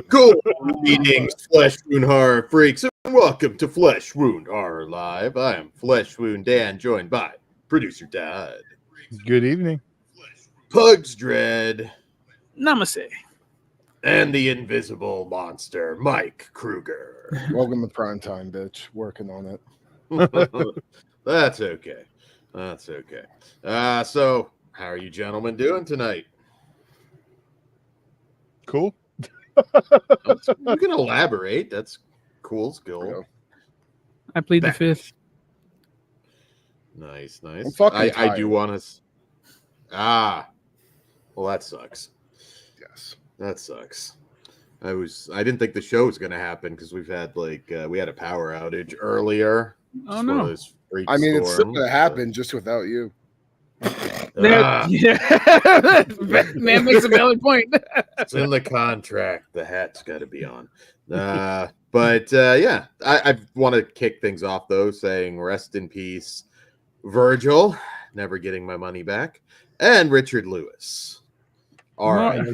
Greetings, Flesh Wound Horror freaks, and welcome to Flesh Wound Horror Live. I am Flesh Wound Dan, joined by producer Dad. Good evening. Pugs Dread. Namaste. And the invisible monster, Mike Kruger. Welcome to prime time, bitch. Working on it. That's okay. That's okay. So, how are you gentlemen doing tonight? Cool. You can elaborate. That's cool skill. I plead the fifth. Nice, nice. I do want to. Well, that sucks. Yes, that sucks. I didn't think the show was going to happen because we've had we had a power outage earlier. Oh no! I mean, it's still going to happen just without you. Yeah, man makes a valid point. It's in the contract. The hat's got to be on. But yeah, I want to kick things off though, saying rest in peace, Virgil, never getting my money back, and Richard Lewis. All right.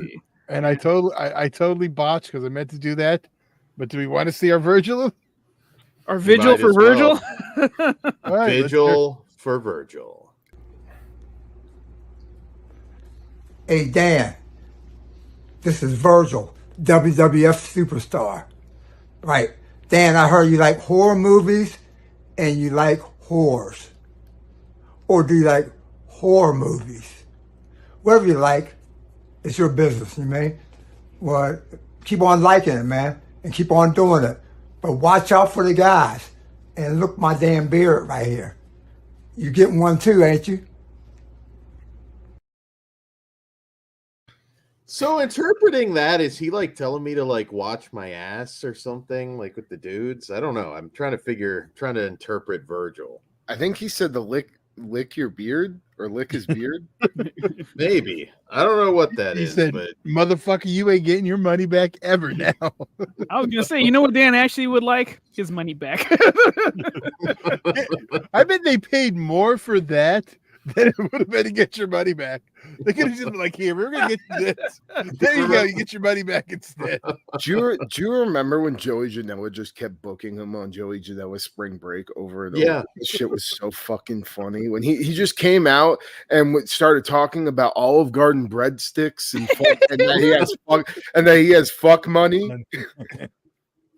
And I totally botched because I meant to do that. But do we want to see our Virgil? Our vigil for Virgil? Well. Right, vigil for Virgil. Hey, Dan, this is Virgil, WWF superstar. Right. Dan, I heard you like horror movies and you like whores. Or do you like horror movies? Whatever you like, it's your business, you mean? Well, keep on liking it, man, and keep on doing it. But watch out for the guys. And look my damn beard right here. You getting one too, ain't you? So interpreting that, is he telling me to watch my ass or something with the dudes? I don't know. I'm trying to interpret Virgil. I think he said to lick your beard or lick his beard. Maybe. I don't know what that he is. Said, but motherfucker, you ain't getting your money back ever now. I was gonna say, you know what Dan actually would like? His money back. I bet they paid more for that than it would have been to get your money back. They could have just been here, we're gonna get you this. There you go, you get your money back instead. Do you remember when Joey Janela just kept booking him on Joey Janela's spring break over and over? Yeah. This shit was so fucking funny. When he just came out and started talking about Olive Garden breadsticks and that he has fuck money.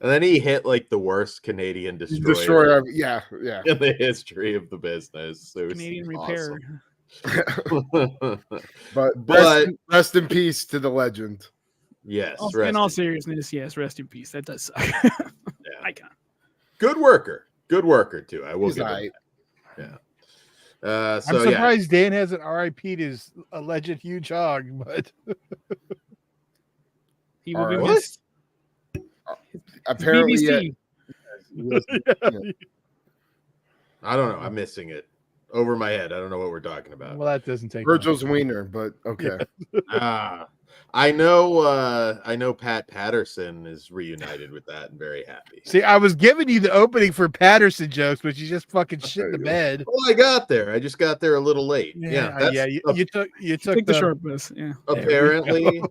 And then he hit the worst Canadian destroyer in the history of the business. Canadian repair. Awesome. but rest in peace to the legend. Yes. In all seriousness, yes, rest in peace. That does suck. Icon. Good worker too. I will give him that. Yeah. So I'm surprised Dan hasn't RIP'd his alleged huge hog, but he will be missed. Apparently, I don't know. I'm missing it over my head. I don't know what we're talking about. Well, that doesn't take Virgil's wiener, but okay. I know Pat Patterson is reunited with that and very happy. See, I was giving you the opening for Patterson jokes, but you just fucking shit in the bed. Well, I got there. I just got there a little late. You took the short bus. Yeah. Apparently,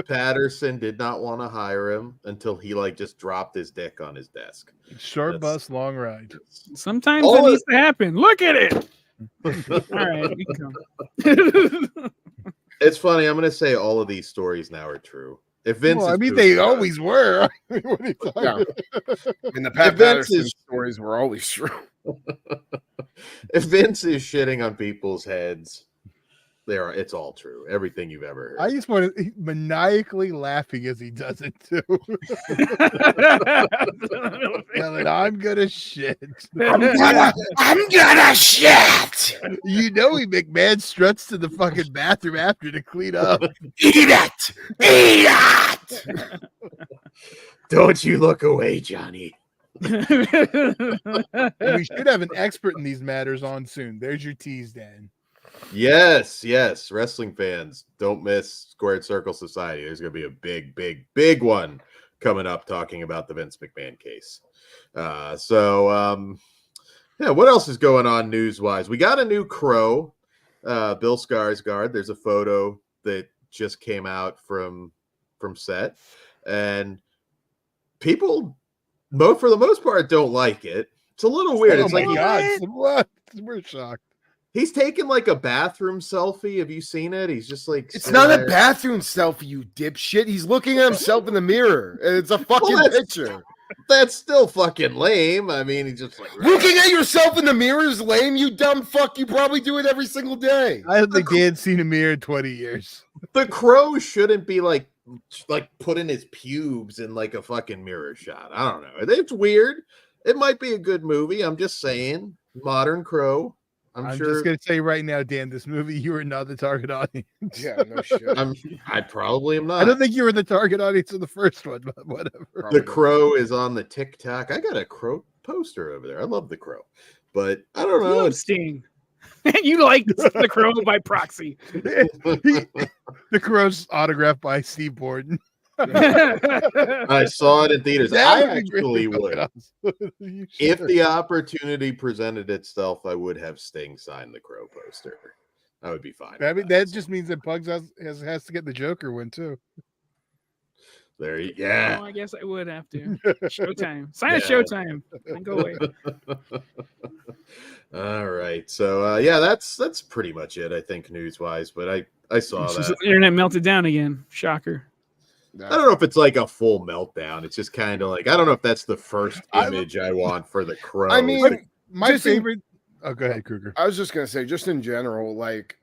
Patterson did not want to hire him until he just dropped his dick on his desk. Short bus, long ride. Sometimes that needs to happen. Look at it. All right, we come. It's funny. I'm going to say all of these stories now are true. If Vince, they always were. What are you talking about? And the Pat Patterson stories were always true. If Vince is shitting on people's heads, it's all true. Everything you've ever heard. I just want to maniacally laughing as he does it too. Yelling, I'm gonna shit. I'm gonna shit. You know he McMahon struts to the fucking bathroom after to clean up. Eat it. Don't you look away, Johnny. We should have an expert in these matters on soon. There's your tease, Dan. Yes. Wrestling fans, don't miss Squared Circle Society. There's going to be a big one coming up talking about the Vince McMahon case. What else is going on news-wise? We got a new Crow, Bill Skarsgård. There's a photo that just came out from set. and people, for the most part, don't like it. It's a little weird. Oh It's my like god! What? We're shocked. he's taking like a bathroom selfie. Have you seen it? He's just like It's sitting not a there. bathroom selfie, you dipshit. He's looking at himself in the mirror. And it's a fucking that's- picture. That's still fucking lame. I mean, he's just like Looking at yourself in the mirror is lame, you dumb fuck. You probably do it every single day. I don't think Dan's seen a mirror in 20 years. The Crow shouldn't be like putting his pubes in like a fucking mirror shot. I don't know. It's weird. It might be a good movie. I'm just saying. Modern Crow. I'm sure. Just gonna say right now, Dan, this movie, you are not the target audience. Yeah, no shit. I probably am not. I don't think you were the target audience of the first one, but whatever. Probably The Crow is on the TikTok. I got a Crow poster over there. I love the Crow, but I don't You know. love Sting. You like the Crow by proxy. The Crow's autographed by Steve Borden. I saw it in theaters. That I would be great. actually would. You If should. the opportunity presented itself, I would have Sting sign the Crow poster. I would be fine. I mean, with that just means that Pugs has to get the Joker win too. There you Oh, I guess I would have to. Showtime. Sign a Yeah. Showtime. And go away. All right. So yeah, that's pretty much it, I think, news wise. But I saw It's just that. the internet melted down again. Shocker. I don't know if it's like a full meltdown. It's just kind of like I don't know if that's the first image I want for the Crow. I mean, My Just in- favorite. Oh, go ahead, Kruger. I was just gonna say, just in general, like,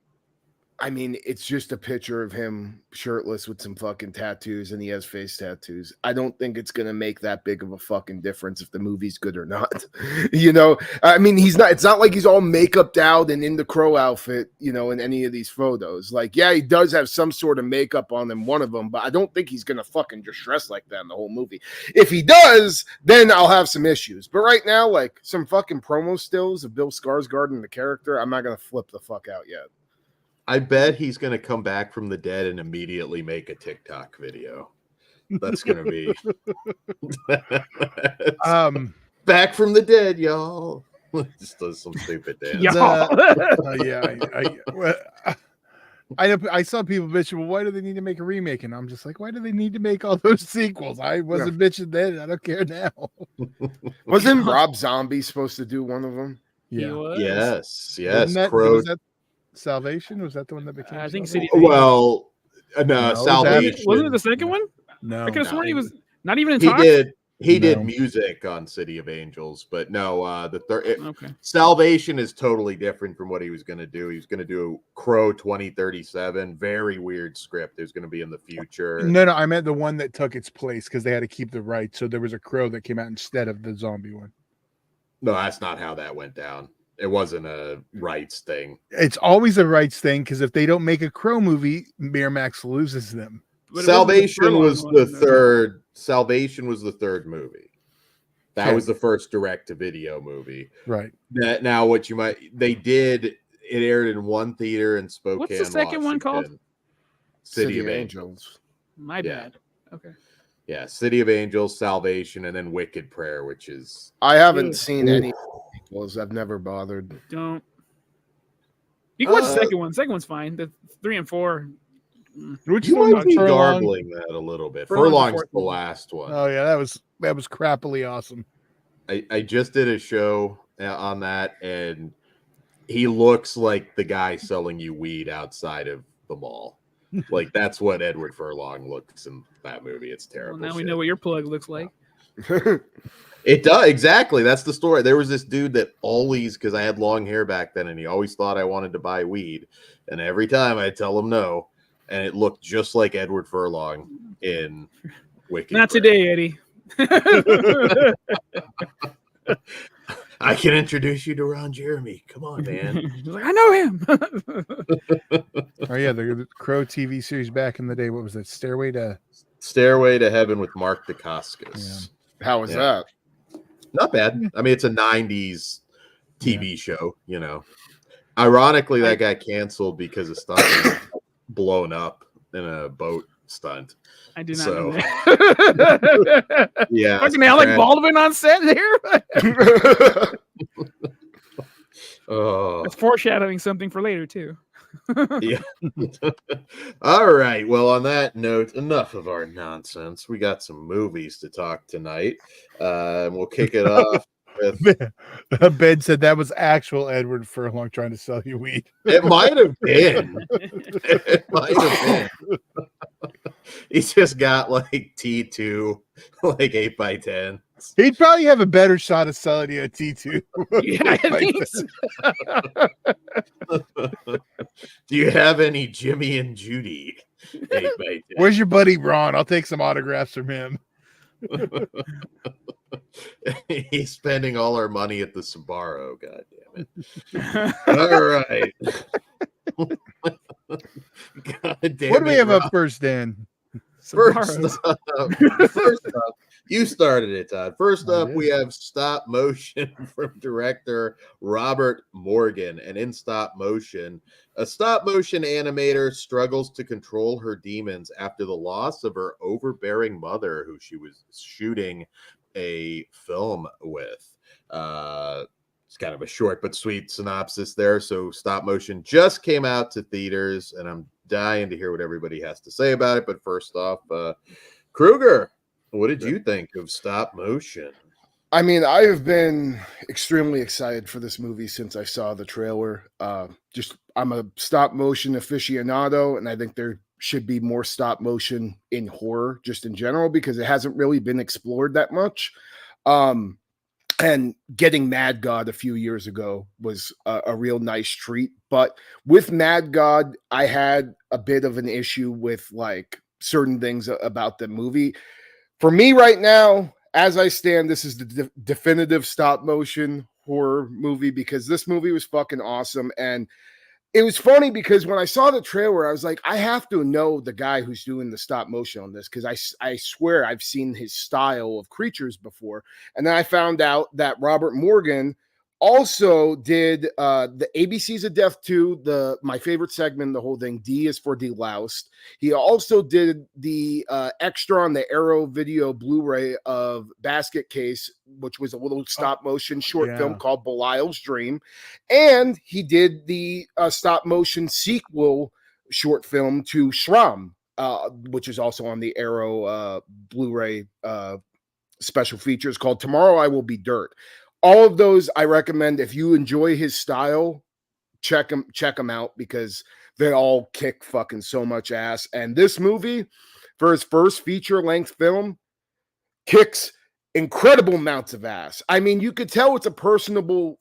I mean, it's just a picture of him shirtless with some fucking tattoos, and he has face tattoos. I don't think it's gonna make that big of a fucking difference if the movie's good or not. You know, I mean, he's not. It's not like he's all makeuped out and in the Crow outfit, you know, in any of these photos. Like, yeah, he does have some sort of makeup on in one of them, but I don't think he's gonna fucking just dress like that in the whole movie. If he does, then I'll have some issues. But right now, like some fucking promo stills of Bill Skarsgård and the character, I'm not gonna flip the fuck out yet. I bet he's going to come back from the dead and immediately make a TikTok video. That's going to be back from the dead, y'all. Just does some stupid dance. I saw people bitching. Well, why do they need to make a remake? And I'm just like, why do they need to make all those sequels? I wasn't bitching then. I don't care now. Wasn't Rob Zombie supposed to do one of them? He was. Yes. Crow. Was that Salvation? Was that the one that became? I think Salvation? City. Well, no, No, Salvation. Wasn't it the second one? No. I could have sworn he was not even in He talks. did. He did No. music on City of Angels, but no, the third Okay. Salvation is totally different from what he was going to do. He was going to do Crow 2037, very weird script. It was going to be in the future. No, I meant the one that took its place because they had to keep the rights. So there was a Crow that came out instead of the zombie one. No, that's not how that went down. It wasn't a rights thing. It's always a rights thing because if they don't make a Crow movie, Miramax loses them. But it Salvation wasn't was the the third one, third. Salvation was the third movie. That Okay. was the first direct-to-video movie. Right. That now, what you might they did. It aired in one theater in Spokane. What's the second one called? Washington. City of Angels. My Yeah. bad. Okay. Yeah, City of Angels, Salvation, and then Wicked Prayer, which is I haven't Ugh. seen any sequels. I've never bothered. Don't. You can watch the Uh, second one. Second one's fine. The 3 and 4. Which you one? might be Furlong? garbling that a little bit. Furlong's the Furlong's fourth the one. last one. Oh yeah, that was crappily awesome. I just did a show on that, and he looks like the guy selling you weed outside of the mall. Like that's what Edward Furlong looks in that movie. It's Well, terrible. now we shit. know what your plug looks like. It does exactly. That's the story. There was this dude that always, because I had long hair back then, and he always thought I wanted to buy weed, and every time I'd tell him no, and it looked just like Edward Furlong in Wicked. Not Prayer. today, Eddie. I can introduce you to Ron Jeremy. Come on, man. He's like, I know him. Oh yeah, the Crow TV series back in the day. What was it? Stairway to Stairway to Heaven with Mark Dacascos. How was Yeah. that? Not bad. I mean, it's a 90s TV show, you know. Ironically, that got canceled because a stunt was blown up in a boat stunt. I do not So, know that. Yeah. Fucking Alec crap. Baldwin on set there. Oh, That's foreshadowing something for later too. Yeah. All right. Well, on that note, enough of our nonsense. We got some movies to talk tonight. And we'll kick it off with. Ben said that was actual Edward Furlong trying to sell you weed. It might have been. It might have been. He's just got like T2, like 8x10. He'd probably have a better shot of selling you a T2. Yeah, I think so. Do you have any Jimmy and Judy 8x10? Where's your buddy Ron? I'll take some autographs from him. He's spending all our money at the Sbarro. God damn it! All right. God damn What do we have Rob. up first, Dan? First up, you started it, Todd. First up, we have Stop Motion from director Robert Morgan. And in Stop Motion, a stop motion animator struggles to control her demons after the loss of her overbearing mother, who she was shooting a film with. It's kind of a short but sweet synopsis there. So Stop Motion just came out to theaters, and I'm dying to hear what everybody has to say about it. But first off, Kruger, what did you think of Stop Motion? I mean, I have been extremely excited for this movie since I saw the trailer. I'm a stop motion aficionado, and I think there should be more stop motion in horror just in general, because it hasn't really been explored that much. And getting Mad God a few years ago was a real nice treat. But with Mad God, I had a bit of an issue with like certain things about the movie. For me right now, as I stand, this is the definitive stop motion horror movie, because this movie was fucking awesome. And it was funny because when I saw the trailer, I was like, I have to know the guy who's doing the stop motion on this, because I swear I've seen his style of creatures before. And then I found out that Robert Morgan also did the ABCs of Death 2, my favorite segment, the whole thing. D is for Deloused. He also did the extra on the Arrow video Blu-ray of Basket Case, which was a little stop motion short film called Belial's Dream. And he did the stop motion sequel short film to Shram, which is also on the Arrow Blu-ray special features called Tomorrow I Will Be Dirt. All of those I recommend. If you enjoy his style, check him out, because they all kick fucking so much ass. And this movie, for his first feature-length film, kicks incredible amounts of ass. I mean, you could tell it's a personal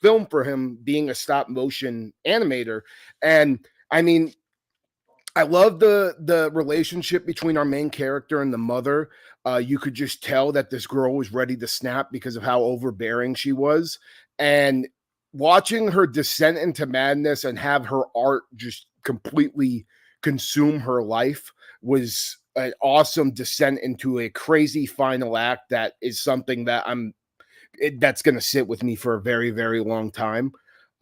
film for him, being a stop-motion animator. And I mean, I love the relationship between our main character and the mother. You could just tell that this girl was ready to snap because of how overbearing she was. And watching her descent into madness and have her art just completely consume her life was an awesome descent into a crazy final act that is something that that's going to sit with me for a very, very long time.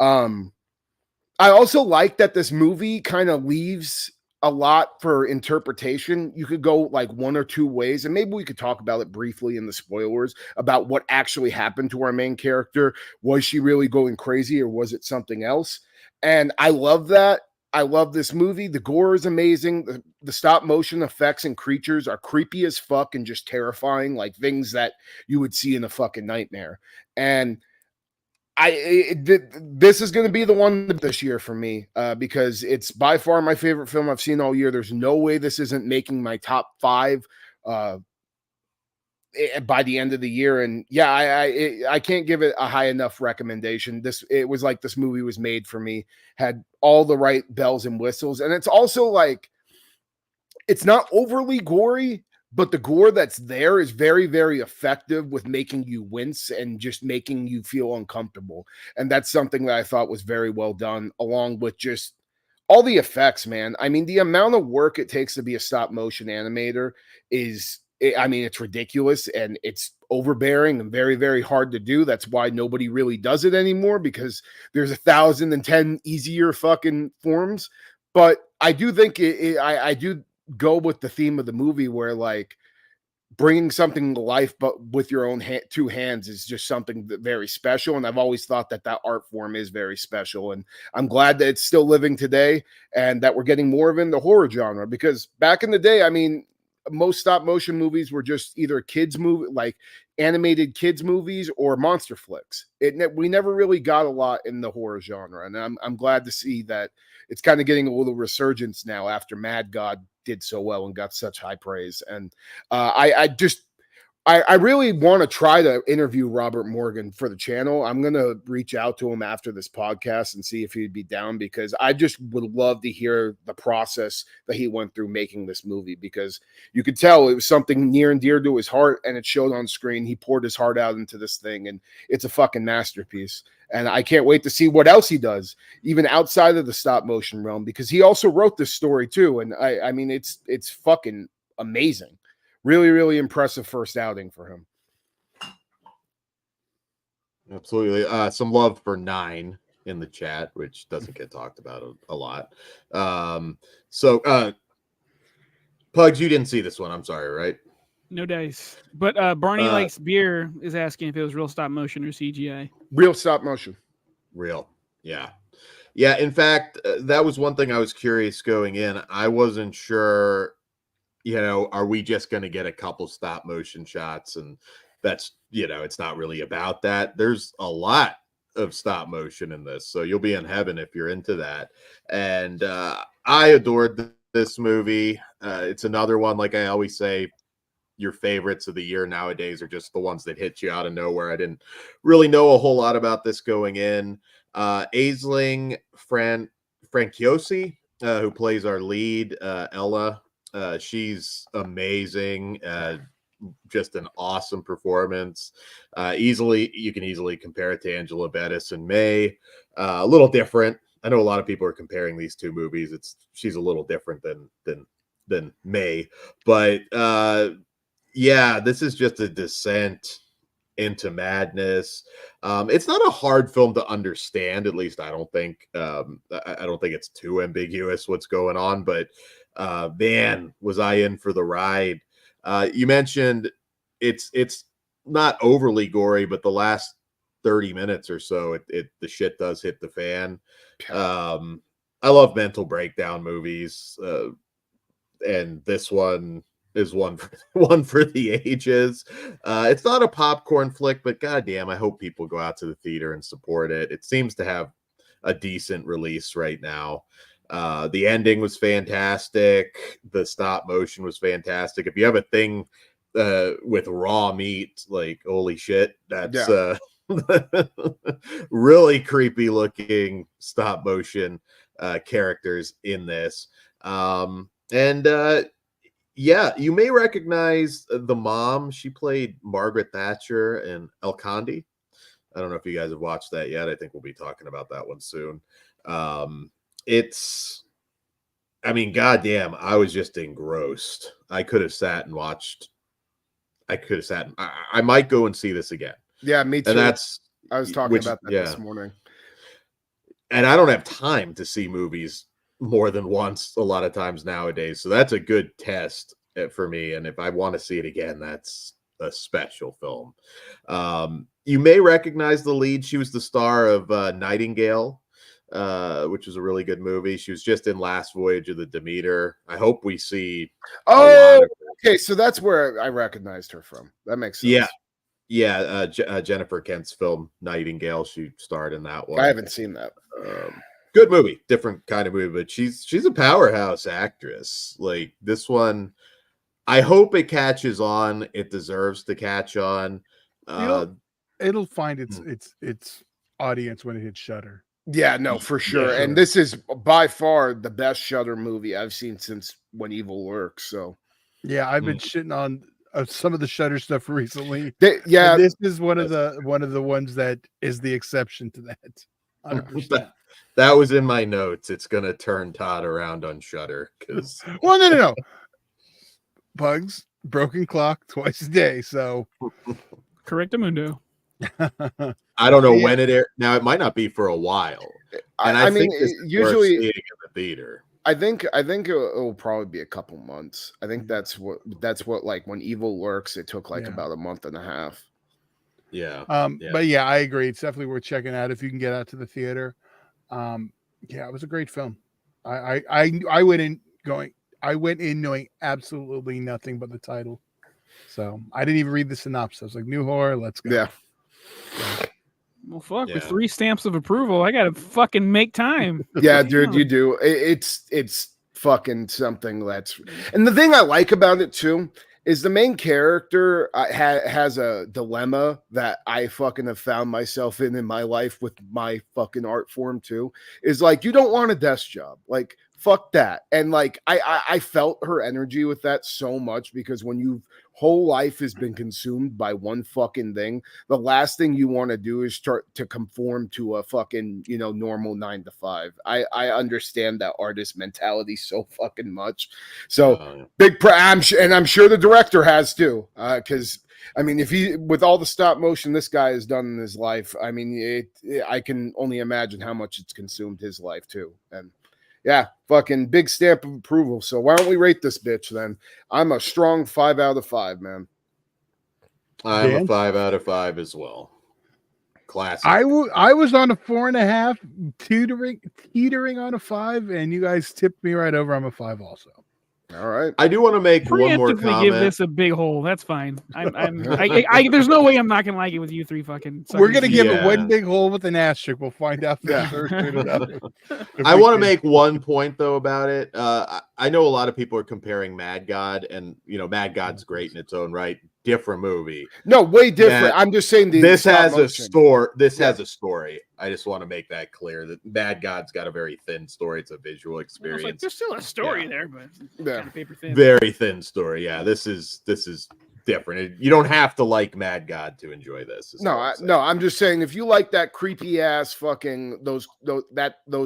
I also like that this movie kind of leaves a lot for interpretation. You could go like one or two ways, and maybe we could talk about it briefly in the spoilers about what actually happened to our main character. Was she really going crazy, or was it something else? And I love that. I love this movie. The gore is amazing. The stop motion effects and creatures are creepy as fuck and just terrifying, like things that you would see in a fucking nightmare. And this is going to be the one this year for me, because it's by far my favorite film I've seen all year. There's no way this isn't making my top 5 by the end of the year. And yeah, I can't give it a high enough recommendation. It was like this movie was made for me, had all the right bells and whistles. And it's also like, it's not overly gory, but the gore that's there is very, very effective with making you wince and just making you feel uncomfortable. And that's something that I thought was very well done, along with just all the effects, man. I mean, the amount of work it takes to be a stop motion animator it's ridiculous, and it's overbearing and very, very hard to do. That's why nobody really does it anymore, because there's 1,010 easier fucking forms. But I do think I do go with the theme of the movie, where like bringing something to life, but with your own two hands is just something very special. And I've always thought that art form is very special. And I'm glad that it's still living today and that we're getting more of it in the horror genre, because back in the day, I mean, most stop motion movies were just either kids movie, like animated kids movies, or monster flicks. We never really got a lot in the horror genre. And I'm glad to see that it's kind of getting a little resurgence now after Mad God did so well and got such high praise. And I really want to try to interview Robert Morgan for the channel. I'm going to reach out to him after this podcast and see if he'd be down, because I just would love to hear the process that he went through making this movie, because you could tell it was something near and dear to his heart, and it showed on screen. He poured his heart out into this thing, and it's a fucking masterpiece. And I can't wait to see what else he does, even outside of the stop motion realm, because he also wrote this story too. And I mean, it's fucking amazing. Really, really impressive first outing for him. Absolutely. Some love for 9 in the chat, which doesn't get talked about a lot. Pugs, you didn't see this one. I'm sorry, right? No dice. But Barney Likes Beer is asking if it was real stop motion or CGI. Real stop motion. Real. Yeah. Yeah. In fact, that was one thing I was curious going in. I wasn't sure, are we just going to get a couple stop motion shots? And that's, it's not really about that. There's a lot of stop motion in this, so you'll be in heaven if you're into that. And I adored this movie. It's another one, like I always say, your favorites of the year nowadays are just the ones that hit you out of nowhere. I didn't really know a whole lot about this going in. Aisling Franciosi, who plays our lead, Ella, she's amazing. Just an awesome performance. You can easily compare it to Angela Bettis and May. A little different. I know a lot of people are comparing these two movies. She's a little different than May, but yeah, this is just a descent into madness. It's not a hard film to understand. At least I don't think. I don't think it's too ambiguous what's going on. But man, was I in for the ride. You mentioned it's not overly gory, but the last 30 minutes or so, the shit does hit the fan. I love mental breakdown movies, and this one is one for the ages. It's not a popcorn flick, but goddamn, I hope people go out to the theater and support it. It seems to have a decent release right now. The ending was fantastic. The stop motion was fantastic. If you have a thing with raw meat, like, holy shit, that's really creepy looking stop motion characters in this. Yeah, you may recognize the mom. She played Margaret Thatcher in El Condi. I don't know if you guys have watched that yet. I think we'll be talking about that one soon. Goddamn, I was just engrossed. I could have sat and watched. I might go and see this again. Yeah, me too. And I was talking about that this morning. And I don't have time to see movies more than once a lot of times nowadays. So that's a good test for me. And if I want to see it again, that's a special film. You may recognize the lead. She was the star of Nightingale, which was a really good movie. She was just in Last Voyage of the Demeter. I hope we see. Okay. So that's where I recognized her from. That makes sense. Yeah. Jennifer Kent's film Nightingale. She starred in that one. I haven't seen that. Good movie, different kind of movie, but she's a powerhouse actress. Like this one, I hope it catches on. It deserves to catch on. It'll find its audience when it hits Shudder. Yeah, no, for sure. Yeah. And this is by far the best Shudder movie I've seen since When Evil Lurks. So yeah, I've been shitting on some of the Shudder stuff recently. And this is one of the ones that is the exception to that. 100%. That was in my notes. It's gonna turn Todd around on Shudder because no. Bugs, broken clock twice a day. So Correctamundo. I don't know when it aired. Now it might not be for a while. And I think mean, usually seeing in the theater. I think it'll probably be a couple months. I think that's what like when Evil Lurks, it took like about a month and a half. Yeah. But yeah, I agree. It's definitely worth checking out if you can get out to the theater. Yeah, it was a great film. I went in knowing absolutely nothing but the title. So I didn't even read the synopsis. I was like, new horror, let's go. Yeah. Well, fuck, with 3 stamps of approval, I gotta fucking make time. Yeah, dude, you do. It's fucking something that's. And the thing I like about it too is the main character has a dilemma that I fucking have found myself in my life with my fucking art form too. Is like, you don't want a desk job, like fuck that. And like I felt her energy with that so much, because when your whole life has been consumed by one fucking thing, the last thing you want to do is start to conform to a fucking, you know, normal 9 to 5. I understand that artist mentality so fucking much. So I'm sure the director has too, because I mean, if he, with all the stop motion this guy has done in his life, I mean, I can only imagine how much it's consumed his life too. And yeah, fucking big stamp of approval. So why don't we rate this bitch then? I'm a strong 5 out of 5, man. I'm a 5 out of 5 as well. Classic. I was on a 4.5, teetering on a 5, and you guys tipped me right over. I'm a 5 also. All right. I do want to make one more comment. Give this a big hole. That's fine. There's no way I'm not gonna like it with you 3 fucking. We're gonna give it one big hole with an asterisk. We'll find out. I want to make one point though about it. I know a lot of people are comparing Mad God, and you know, Mad God's great in its own right. Different movie. No, way different. I'm just saying this has a story. This has a story. I just want to make that clear that Mad God's got a very thin story. It's a visual experience. Like, there's still a story there, but kind of paper thin. Very thin story. Yeah, this is different. You don't have to like Mad God to enjoy this. No, I'm just saying if you like that creepy ass fucking those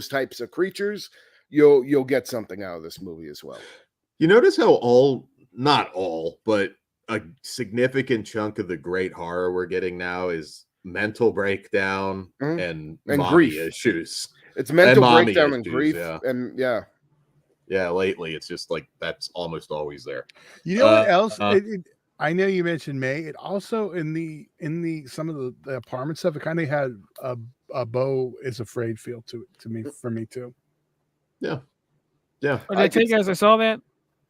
types of creatures, you'll get something out of this movie as well. You notice how not all, but a significant chunk of the great horror we're getting now is mental breakdown and grief issues. It's mental breakdown and grief, and lately it's just like that's almost always there. You know what else? I know you mentioned May. It also in the some of the apartment stuff, it kind of had a Beau is Afraid feel to me for me too. Yeah. Oh, did I tell you guys I saw that?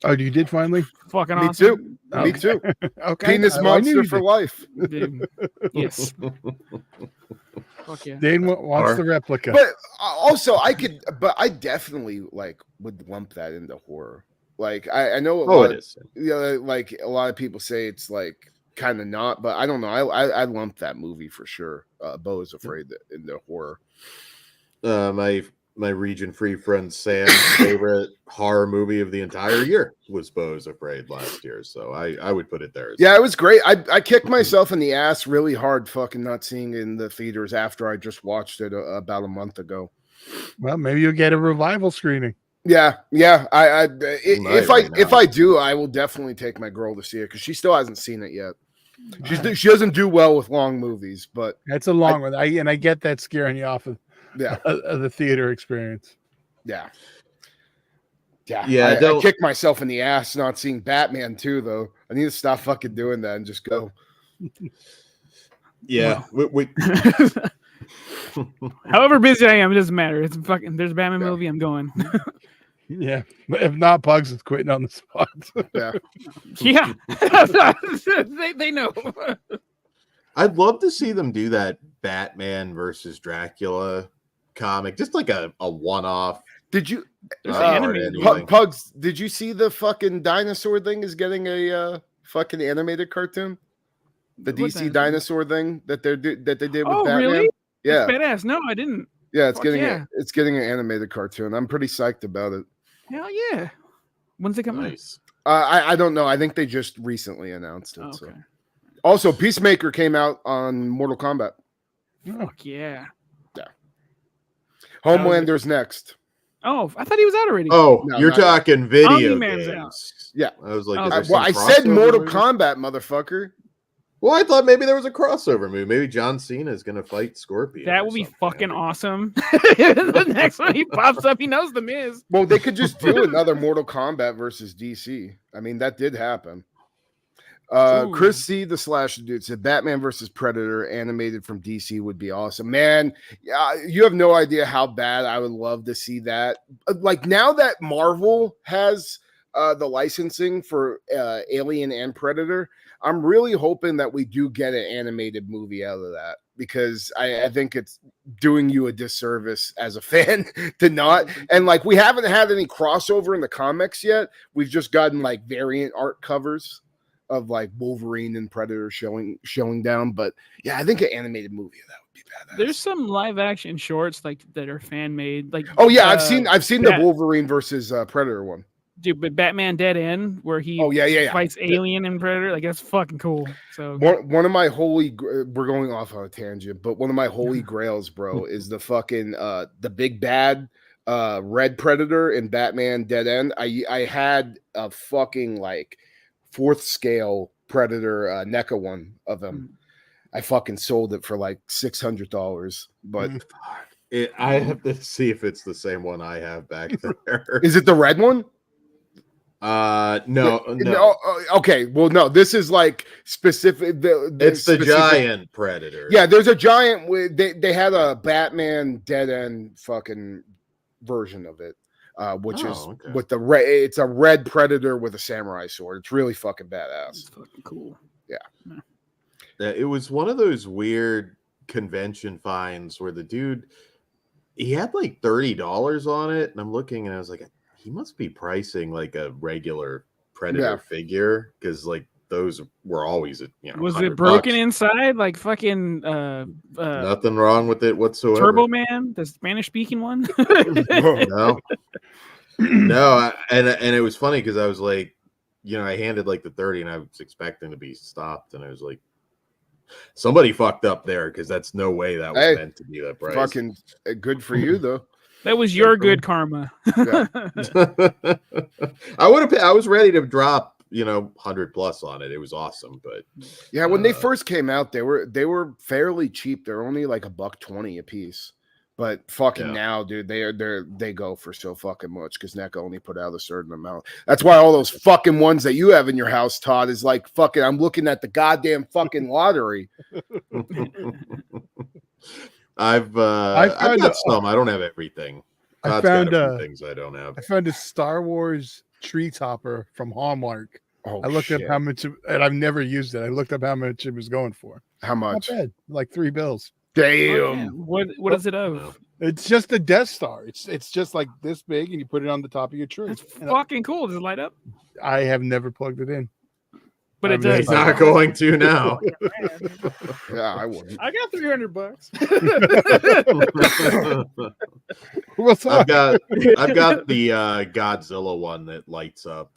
Oh, you did finally? Fucking me awesome. Too. Me too. Okay. Penis monster for life. Dude. Yes. Fuck yeah. Dane wants the replica. But also I definitely like would lump that into horror. Like I know a lot. It is. Like a lot of people say it's like kind of not, but I don't know. I lump that movie for sure. Beau is Afraid into horror. My region free friend Sam's favorite horror movie of the entire year was Beau is Afraid last year. So I would put it there. It was great. I kicked myself in the ass really hard fucking not seeing it in the theaters after I just watched it about a month ago. Well, maybe you'll get a revival screening. Yeah. If I do, I will definitely take my girl to see it because she still hasn't seen it yet. She doesn't do well with long movies, but that's a long one. I get that scaring you off of the theater experience. I kicked myself in the ass not seeing Batman too, though. I need to stop fucking doing that and just go. Yeah. However busy I am, it doesn't matter. It's fucking. There's a Batman movie. I'm going. Yeah, but if not, Pugs is quitting on the spot. Yeah, they know. I'd love to see them do that Batman versus Dracula comic, just like a one-off. Did you Pugs? Did you see the fucking dinosaur thing is getting a fucking animated cartoon? The DC dinosaur thing that they did with Batman. Really? Yeah, that's badass. No, I didn't. Yeah, it's getting an animated cartoon. I'm pretty psyched about it. Hell yeah! When's it coming? Nice. I don't know. I think they just recently announced it. Okay. So. Also, Peacemaker came out on Mortal Kombat. Fuck yeah! Yeah. Homelander's next. Oh, I thought he was out already. Oh, no, you're talking video games. Out. Yeah. I was like, I said Mortal Kombat, motherfucker. Well, I thought maybe there was a crossover movie. Maybe John Cena is going to fight Scorpion. That or would be something. fucking awesome. The next one he pops up, he knows the Miz. Well, they could just do another Mortal Kombat versus DC. I mean, that did happen. Chris C, the Slasher dude, said Batman versus Predator animated from DC would be awesome. Man, you have no idea how bad I would love to see that. Like, now that Marvel has the licensing for Alien and Predator, I'm really hoping that we do get an animated movie out of that, because I think it's doing you a disservice as a fan to not. And like, we haven't had any crossover in the comics yet. We've just gotten like variant art covers of like Wolverine and Predator showing down. But yeah, I think an animated movie of that would be badass. There's some live action shorts like that are fan made. Like, oh yeah, I've seen the Wolverine versus Predator one. Dude, but Batman Dead End, where he fights Alien and Predator, like, that's fucking cool. So one of my we're going off on a tangent, but one of my holy grails, bro, is the fucking the big bad red Predator in Batman Dead End. I had a fucking like 4th scale Predator NECA one of them. I fucking sold it for like $600, but I have to see if it's the same one I have back there. Is it the red one? No. Okay, well, no. This is like specific. It's the giant Predator. Yeah, there's a giant. They had a Batman Dead End fucking version of it, which is with the red. It's a red Predator with a samurai sword. It's really fucking badass. It's fucking cool. Yeah. It was one of those weird convention finds where the dude, he had like $30 on it, and I'm looking and I was like, he must be pricing like a regular Predator figure, because like those were always was it broken inside like fucking nothing wrong with it whatsoever. Turbo Man, the Spanish speaking one? No, and it was funny because I was like, I handed like the 30 and I was expecting to be stopped, and I was like, somebody fucked up there, because that's no way that was meant to be that price. Fucking good for you though. That was your good karma. Yeah. I was ready to drop, 100 plus on it. It was awesome, but yeah, when they first came out, they were fairly cheap. They're only like $120 a piece. But fucking now, dude, they go for so fucking much, because NECA only put out a certain amount. That's why all those fucking ones that you have in your house, Todd, is like fucking, I'm looking at the goddamn fucking lottery. I've got some. I don't have everything. I found things I don't have. I found a Star Wars tree topper from Hallmark. Oh, I looked up how much, and I've never used it. I looked up how much it was going for. How much? Not bad. Like $3. Damn. What is it of? It's just a Death Star. It's just like this big, and you put it on the top of your tree. That's fucking cool. Does it light up? I have never plugged it in. But it does. He's not going to now. Yeah, I wouldn't. I got $300. What's up? I've got the Godzilla one that lights up.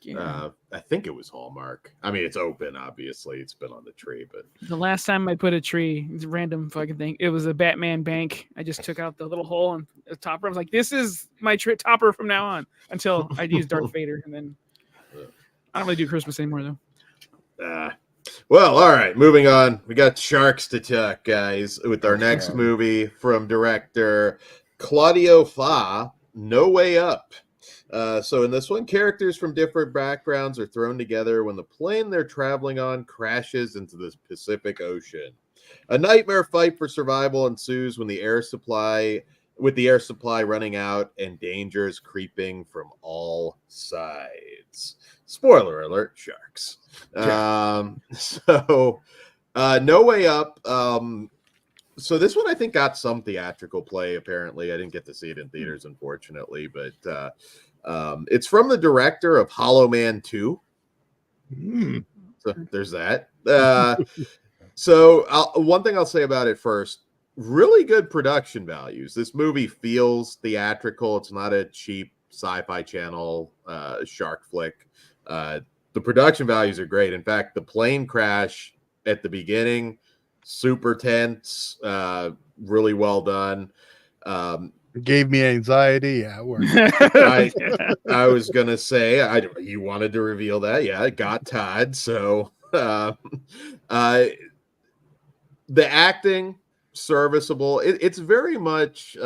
Yeah. I think it was Hallmark. I mean, it's open, obviously. It's been on the tree, but the last time I put a tree, it's a random fucking thing. It was a Batman bank. I just took out the little hole and the topper. I was like, this is my topper from now on, until I use Darth Vader, and then I don't really do Christmas anymore though. Well, all right, moving on. We got sharks to talk, guys, with our next movie from director Claudio Fa, No Way Up. So in this one, characters from different backgrounds are thrown together when the plane they're traveling on crashes into the Pacific Ocean. A nightmare fight for survival ensues when the air supply running out and dangers creeping from all sides. Spoiler alert, sharks. No Way Up. So this one I think got some theatrical play. Apparently, I didn't get to see it in theaters, unfortunately, but it's from the director of Hollow Man 2. So there's that. So one thing I'll say about it first, really good production values. This movie feels theatrical. It's not a cheap Sci-Fi Channel shark flick. The production values are great. In fact, the plane crash at the beginning, super tense, really well done. It gave me anxiety. Yeah, it worked. I was gonna say, you wanted to reveal that. Yeah, it got Todd. So uh, uh, the acting serviceable. It's very much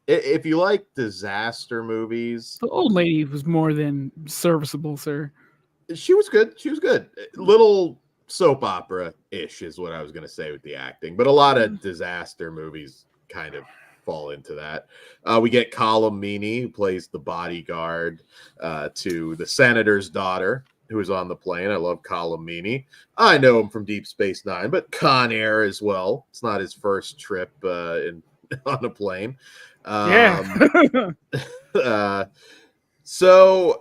if you like disaster movies. The old lady was more than serviceable, sir. She was good. She was good. Little soap opera ish is what I was going to say with the acting, but a lot of disaster movies kind of fall into that. We get Colm Meaney, who plays the bodyguard to the senator's daughter, who is on the plane. I love Colm Meaney. I know him from Deep Space Nine, but Con Air as well. It's not his first trip on a plane. So,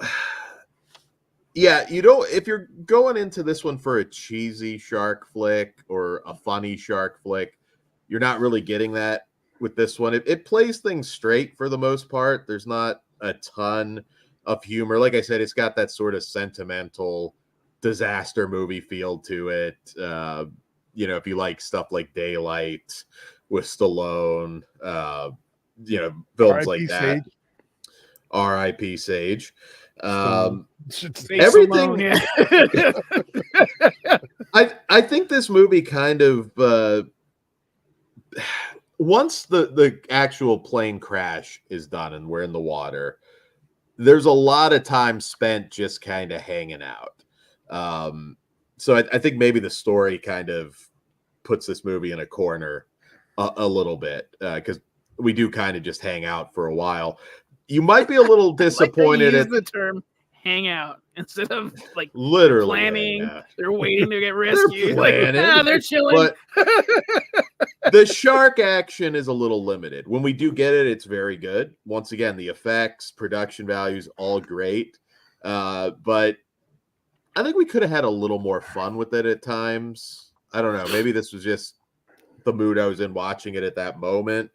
yeah, you don't. If you're going into this one for a cheesy shark flick or a funny shark flick, you're not really getting that with this one. It plays things straight for the most part. There's not a ton of humor. Like I said, it's got that sort of sentimental disaster movie feel to it. If you like stuff like Daylight with Stallone, films like that. R.I.P. Sage. Everything. Yeah. I think this movie kind of once the actual plane crash is done and we're in the water, there's a lot of time spent just kind of hanging out. So I think maybe the story kind of puts this movie in a corner a little bit because we do kind of just hang out for a while. You might be a little disappointed use the term hang out instead of like literally planning. They're waiting to get rescued. They're chilling. But the shark action is a little limited. When we do get it, it's very good. Once again, the effects, production values, all great. But I think we could have had a little more fun with it at times. I don't know. Maybe this was just the mood I was in watching it at that moment.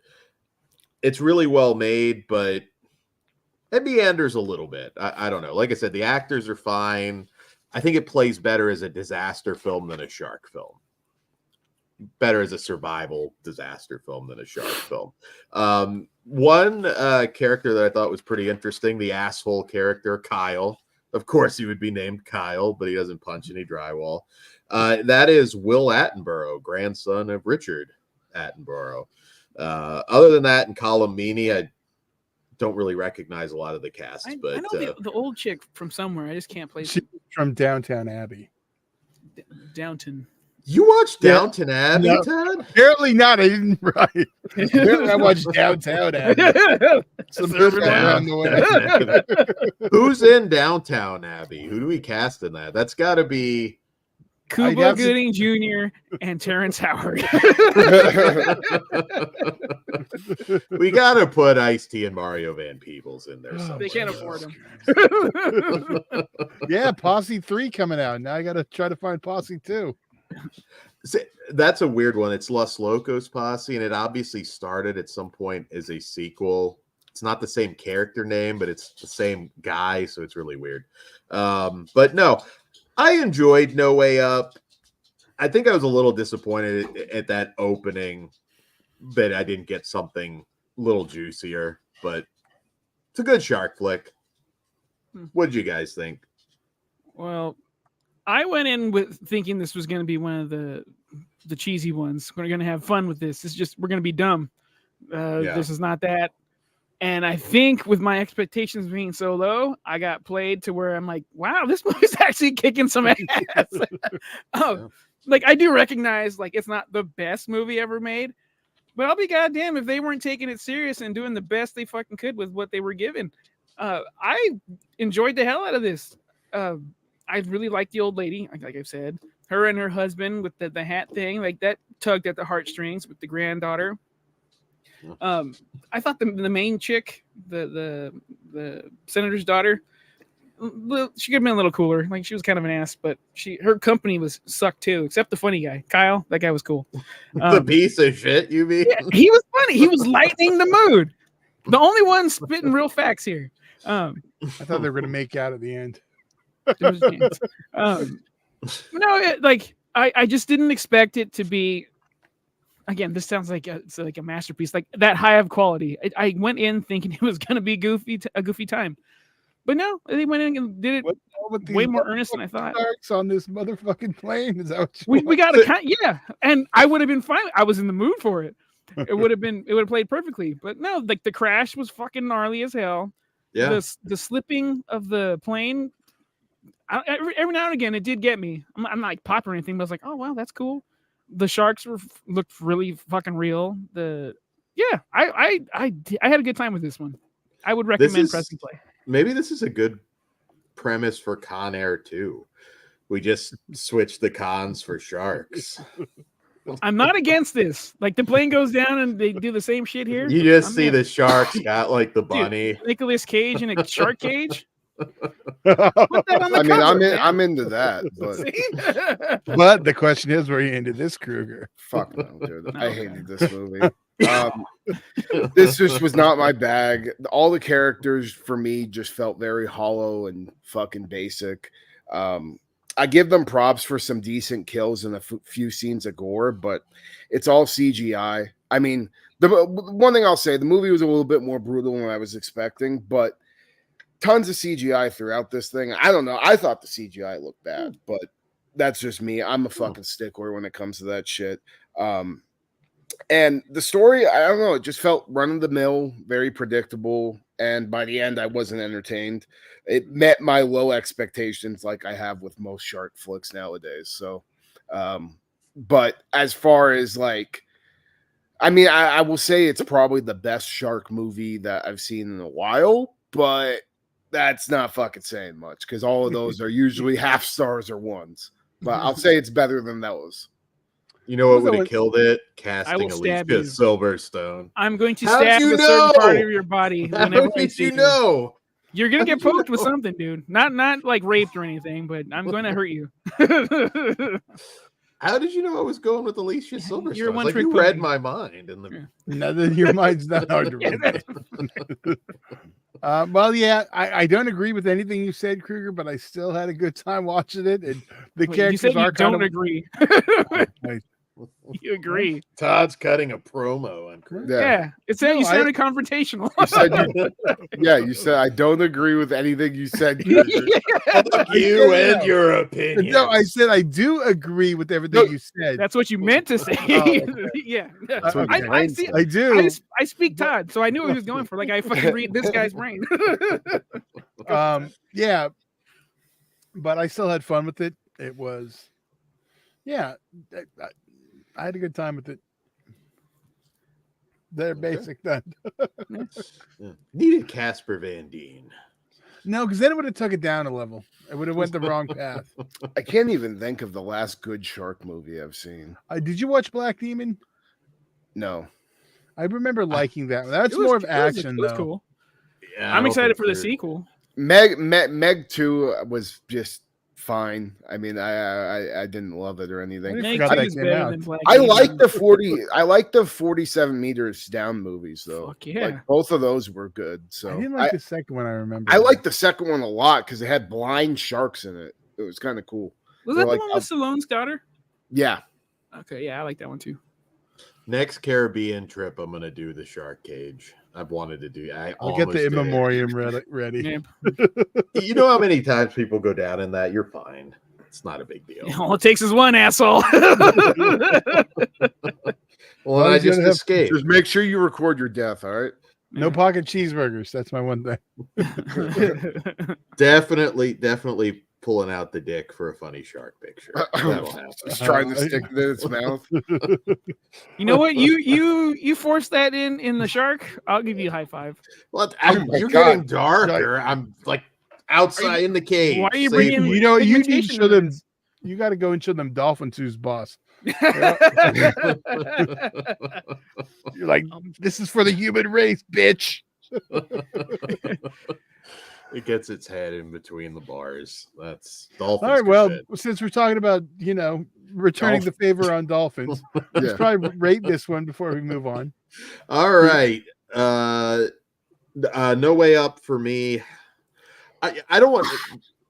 It's really well made, but it meanders a little bit. I don't know. Like I said, the actors are fine. I think it plays better as a disaster film than a shark film. Better as a survival disaster film than a shark film. One character that I thought was pretty interesting, the asshole character, Kyle. Of course, he would be named Kyle, but he doesn't punch any drywall. That is Will Attenborough, grandson of Richard Attenborough. Other than that, and Colm Meaney, I don't really recognize a lot of the cast. But I know the old chick from somewhere. I just can't place she's from Downtown Abbey. Downton. You watched Downton Abbey, no, Todd? Apparently not. I didn't. Right. Apparently I watched Downtown Abbey. Around the way. Who's in Downtown Abbey? Who do we cast in that? That's got to be Cuba Gooding Jr. and Terrence Howard. We got to put Ice-T and Mario Van Peebles in there. They can't afford them. Yeah, Posse 3 coming out. Now I got to try to find Posse 2. That's a weird one. It's Los Locos Posse, and it obviously started at some point as a sequel. It's not the same character name, but it's the same guy, so it's really weird. But no, I enjoyed No Way Up. I think I was a little disappointed at that opening that I didn't get something a little juicier, but it's a good shark flick. What did you guys think? Well, I went in with thinking this was going to be one of the cheesy ones. We're going to have fun with this. We're going to be dumb. This is not that. And I think with my expectations being so low, I got played to where I'm like, wow, this movie's actually kicking some ass. Like I do recognize like it's not the best movie ever made, but I'll be goddamn if they weren't taking it serious and doing the best they fucking could with what they were given. I enjoyed the hell out of this. I really like the old lady, like I've said. Her and her husband with the hat thing, like that tugged at the heartstrings with the granddaughter. I thought the main chick, the senator's daughter, she could have been a little cooler. Like she was kind of an ass, but her company sucked too, except the funny guy, Kyle. That guy was cool. The piece of shit, you mean? Yeah, he was funny. He was lightening the mood. The only one spitting real facts here. I thought they were going to make out at the end. I just didn't expect it to be. Again, this sounds like it's like a masterpiece, like that high of quality. I went in thinking it was going to be a goofy time. But no, they went in and did it What the hell with these way more earnest than I motherfucking thought. sharks on this motherfucking plane? Is that what you We want? got a yeah, and I would have been fine. I was in the mood for it. It would have played perfectly. But no, like the crash was fucking gnarly as hell. Yeah. The slipping of the plane, every now and again, it did get me. I'm not like pop or anything, but I was like, oh wow, that's cool. The sharks looked really fucking real. I had a good time with this one. I would recommend pressing play. Maybe this is a good premise for Con Air too. We just switch the cons for sharks. I'm not against this. Like the plane goes down and they do the same shit here. You just see the sharks got like the bunny. Dude, Nicolas Cage in a shark cage. Put that on the cover, I'm into that, but But the question is, were you into this, Kruger? fuck no, dude. I hated this movie. This just was not my bag. All the characters for me just felt very hollow and fucking basic. I give them props for some decent kills and a few scenes of gore, but it's all CGI. I mean, the one thing I'll say, the movie was a little bit more brutal than I was expecting, but tons of CGI throughout this thing. I don't know. I thought the CGI looked bad, but that's just me. I'm a fucking stickler when it comes to that shit. And the story, I don't know, it just felt run of the mill, very predictable. And by the end, I wasn't entertained. It met my low expectations like I have with most shark flicks nowadays. So, but as far as like, I mean, I will say it's probably the best shark movie that I've seen in a while, but that's not fucking saying much because all of those are usually half stars or ones. But I'll say it's better than those. You know what would have killed it? Casting Alicia Silverstone. I'm going to stab a certain part of your body. How did you know? You're gonna get poked with something, dude. Not like raped or anything, but I'm going to hurt you. How did you know I was going with Alicia Silverstone? You're one like you read my mind. No, your mind's not hard to read. Well, yeah, I don't agree with anything you said, Kruger, but I still had a good time watching it. And the characters you said are kind of agree. You agree. Todd's cutting a promo on Kruger. Yeah. It said you sounded confrontational. You said I don't agree with anything you said. Fuck you and your opinion. No, I said I do agree with everything you said. That's what you meant to say. Yeah. I do. I speak Todd, so I knew what he was going for. Like I fucking read this guy's brain. Yeah. But I still had fun with it. It was, yeah, I had a good time with it. They're basic done. Yeah. Needed Casper Van Dien. No, because then it would have took it down a level. It would have went the wrong path. I can't even think of the last good shark movie I've seen. Did you watch Black Demon? No. I remember liking that. That's more of action, though. Cool. Yeah, I'm excited for the sequel. Meg 2 was just fine. I mean, I didn't love it or anything. I like the 47 meters down movies though. Fuck yeah. Like both of those were good. So I didn't like the second one. I remember. I liked the second one a lot because it had blind sharks in it. It was kind of cool. Was that the one with Stallone's daughter? Yeah. Okay, yeah, I like that one too. Next Caribbean trip, I'm gonna do the shark cage. I've wanted to do. I'll get the in memoriam ready. Yeah. You know how many times people go down in that? You're fine. It's not a big deal. All it takes is one asshole. Well, I just escaped. Just make sure you record your death. All right. No pocket cheeseburgers. That's my one thing. Definitely pulling out the dick for a funny shark picture. That'll happen. Just trying to stick it in its mouth. You know what? You force that in the shark. I'll give you a high five. Well, you're getting darker. I'm like outside in the cage. Why are you bringing? You know, you need to show them. You got to go and show them Dolphins who's boss. You're like, this is for the human race, bitch. It gets its head in between the bars. That's Dolphins. All right, well, since we're talking about, returning the favor on Dolphins, let's probably rate this one before we move on. All right. No Way Up for me. I don't want,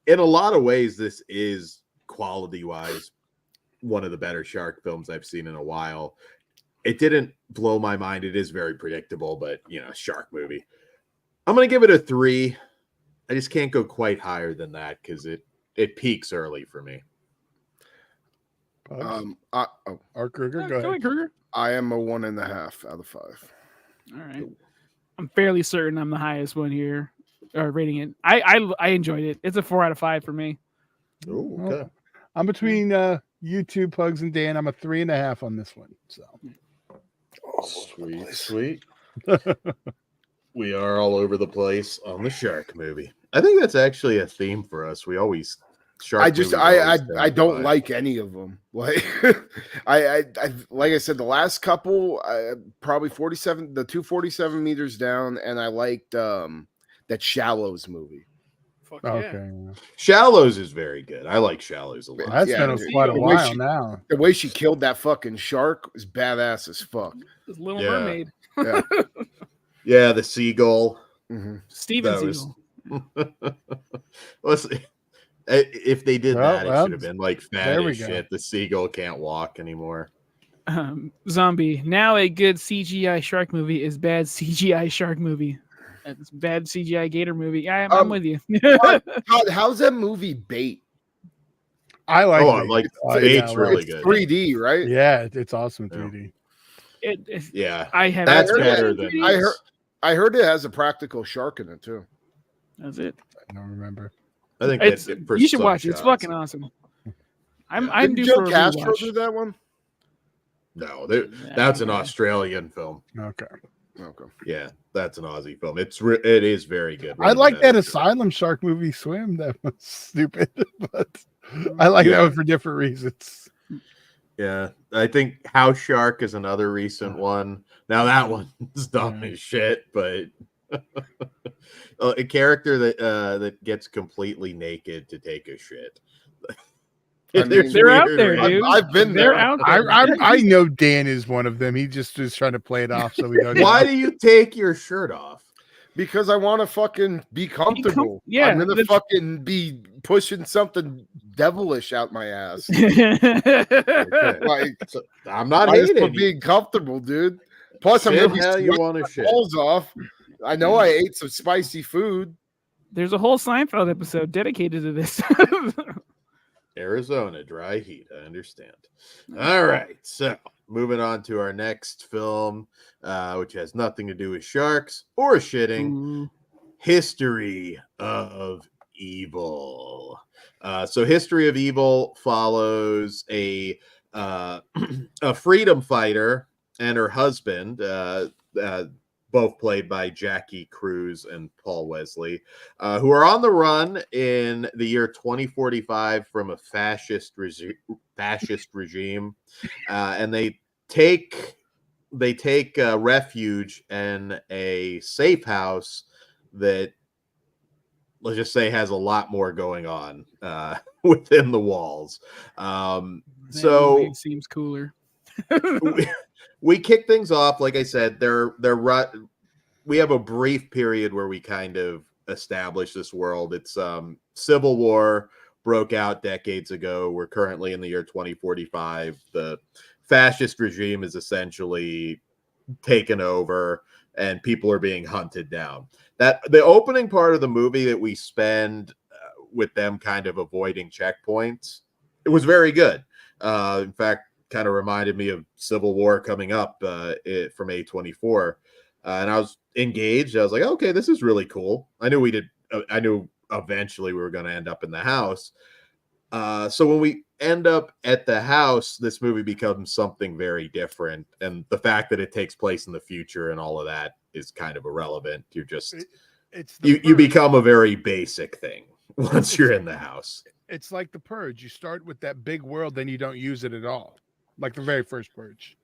in a lot of ways, this is quality-wise one of the better shark films I've seen in a while. It didn't blow my mind. It is very predictable, but, shark movie. I'm going to give it a 3. I just can't go quite higher than that because it peaks early for me. Art Kruger, Oh, go ahead. Kruger. I am a 1.5 out of 5. All right. I'm fairly certain I'm the highest one here, or rating it. I enjoyed it. It's a 4 out of 5 for me. Oh, okay. I'm between YouTube Pugs and Dan. I'm a 3.5 on this one. So Sweet. We are all over the place on the shark movie. I think that's actually a theme for us. We always shark. I don't like any of them. Like I like I said, the last couple probably 47, the 247 meters down, and I liked that Shallows movie. Fuck okay, Shallows is very good. I like Shallows a lot. that's been quite a the way while she- now. The way she killed that fucking shark was badass as fuck. This Little Yeah. Mermaid. Yeah. Yeah, the seagull. Mm-hmm. Steven That was- Seagal. Let's see. If they did that, it well, should have been like fat there we as go. shit. The seagull can't walk anymore. Zombie. Now a good CGI shark movie is bad CGI shark movie. It's bad CGI gator movie. I'm with you. God, how's that movie Bait? I like. Oh, it. like yeah, Bait's I really It's good. 3D, right? Yeah, it's awesome in Yeah. 3D. Yeah, I have. that's heard better that. than I heard it has a practical shark in it too. That's it. I don't remember. I think It's, that for you should some watch it. It's shots. fucking awesome. I'm Didn't due Joe for a Castro rewatch. do that one? No, that's an Australian film. Okay. Okay. Yeah, that's an Aussie film. It is very good. I like that Really Asylum shark movie Swim. That was stupid, but I like that one for different reasons. Yeah, I think House Shark is another recent one. Now that one's dumb as shit, but a character that gets completely naked to take a shit. I mean, There's they're out weird there, range. dude. I've been They're there. out there. I know Dan is one of them. He just is trying to play it off so we don't. Why do you take your shirt off? Because I want to fucking be comfortable. yeah, I'm gonna that's- fucking be pushing something devilish out my ass. Okay. Like So, I'm not I just for hating. being comfortable, dude. Plus, I'm Shit gonna be how you sweating want to my shit. balls off. I know I ate some spicy food. There's a whole Seinfeld episode dedicated to this. Arizona, dry heat. I understand. All right. So moving on to our next film, which has nothing to do with sharks or shitting. Ooh. History of Evil. So History of Evil follows a freedom fighter and her husband, both played by Jackie Cruz and Paul Wesley, who are on the run in the year 2045 from a fascist regime, and they take refuge in a safe house that, let's just say, has a lot more going on within the walls. So it seems cooler. we kick things off. Like I said, we have a brief period where we kind of establish this world. It's Civil War broke out decades ago. We're currently in the year 2045. The fascist regime is essentially taken over and people are being hunted down. That the opening part of the movie that we spend with them kind of avoiding checkpoints, it was very good. In fact, kind of reminded me of Civil War coming up from A24. And I was engaged. I was like, okay, this is really cool. I knew eventually we were going to end up in the house. So when we end up at the house, this movie becomes something very different. And the fact that it takes place in the future and all of that is kind of irrelevant. You're just, you become a very basic thing once you're in the house. It's like the Purge. You start with that big world, then you don't use it at all. Like the very first Purge.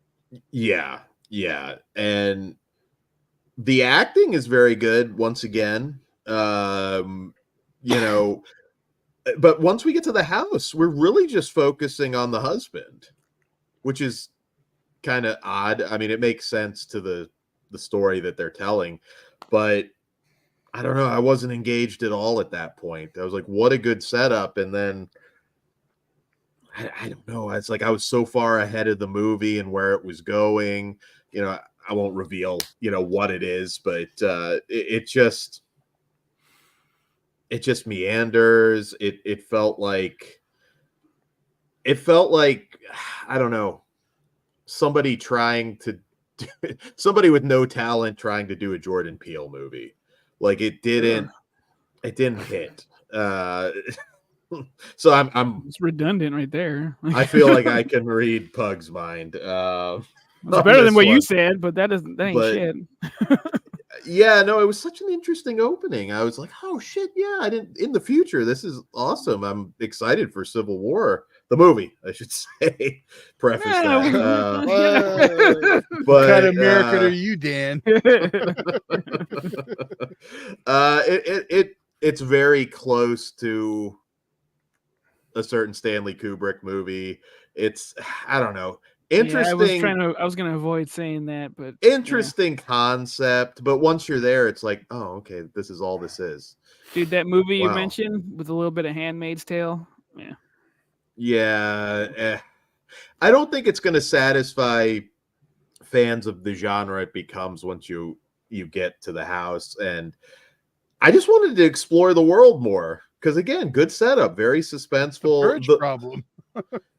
Yeah. And the acting is very good once again. But once we get to the house, we're really just focusing on the husband, which is kind of odd. I mean, it makes sense to the story that they're telling, but I don't know. I wasn't engaged at all at that point. I was like, what a good setup. And then I don't know. It's like I was so far ahead of the movie and where it was going. I won't reveal, what it is, but it just, it just meanders. It felt like I don't know, somebody trying to somebody with no talent trying to do a Jordan Peele movie. Like it didn't hit. So I'm It's redundant right there. I feel like I can read Pug's mind. It's on better than this what you one. said, but that ain't But- shit. Yeah, no, it was such an interesting opening. I was like, oh shit, yeah, I didn't in the future. This is awesome. I'm excited for Civil War, the movie, I should say. Preface Yeah, that. What But kind of American are you, Dan? it's very close to a certain Stanley Kubrick movie. It's I don't know. Interesting. I was gonna avoid saying that, but Interesting concept, but once you're there, it's like, oh, okay, this is all this is. dude, that movie you Wow. mentioned with a little bit of Handmaid's Tale, yeah. Yeah, I don't think it's going to satisfy fans of the genre it becomes once you get to the house. And I just wanted to explore the world more because, again, good setup, very suspenseful. Purge problem.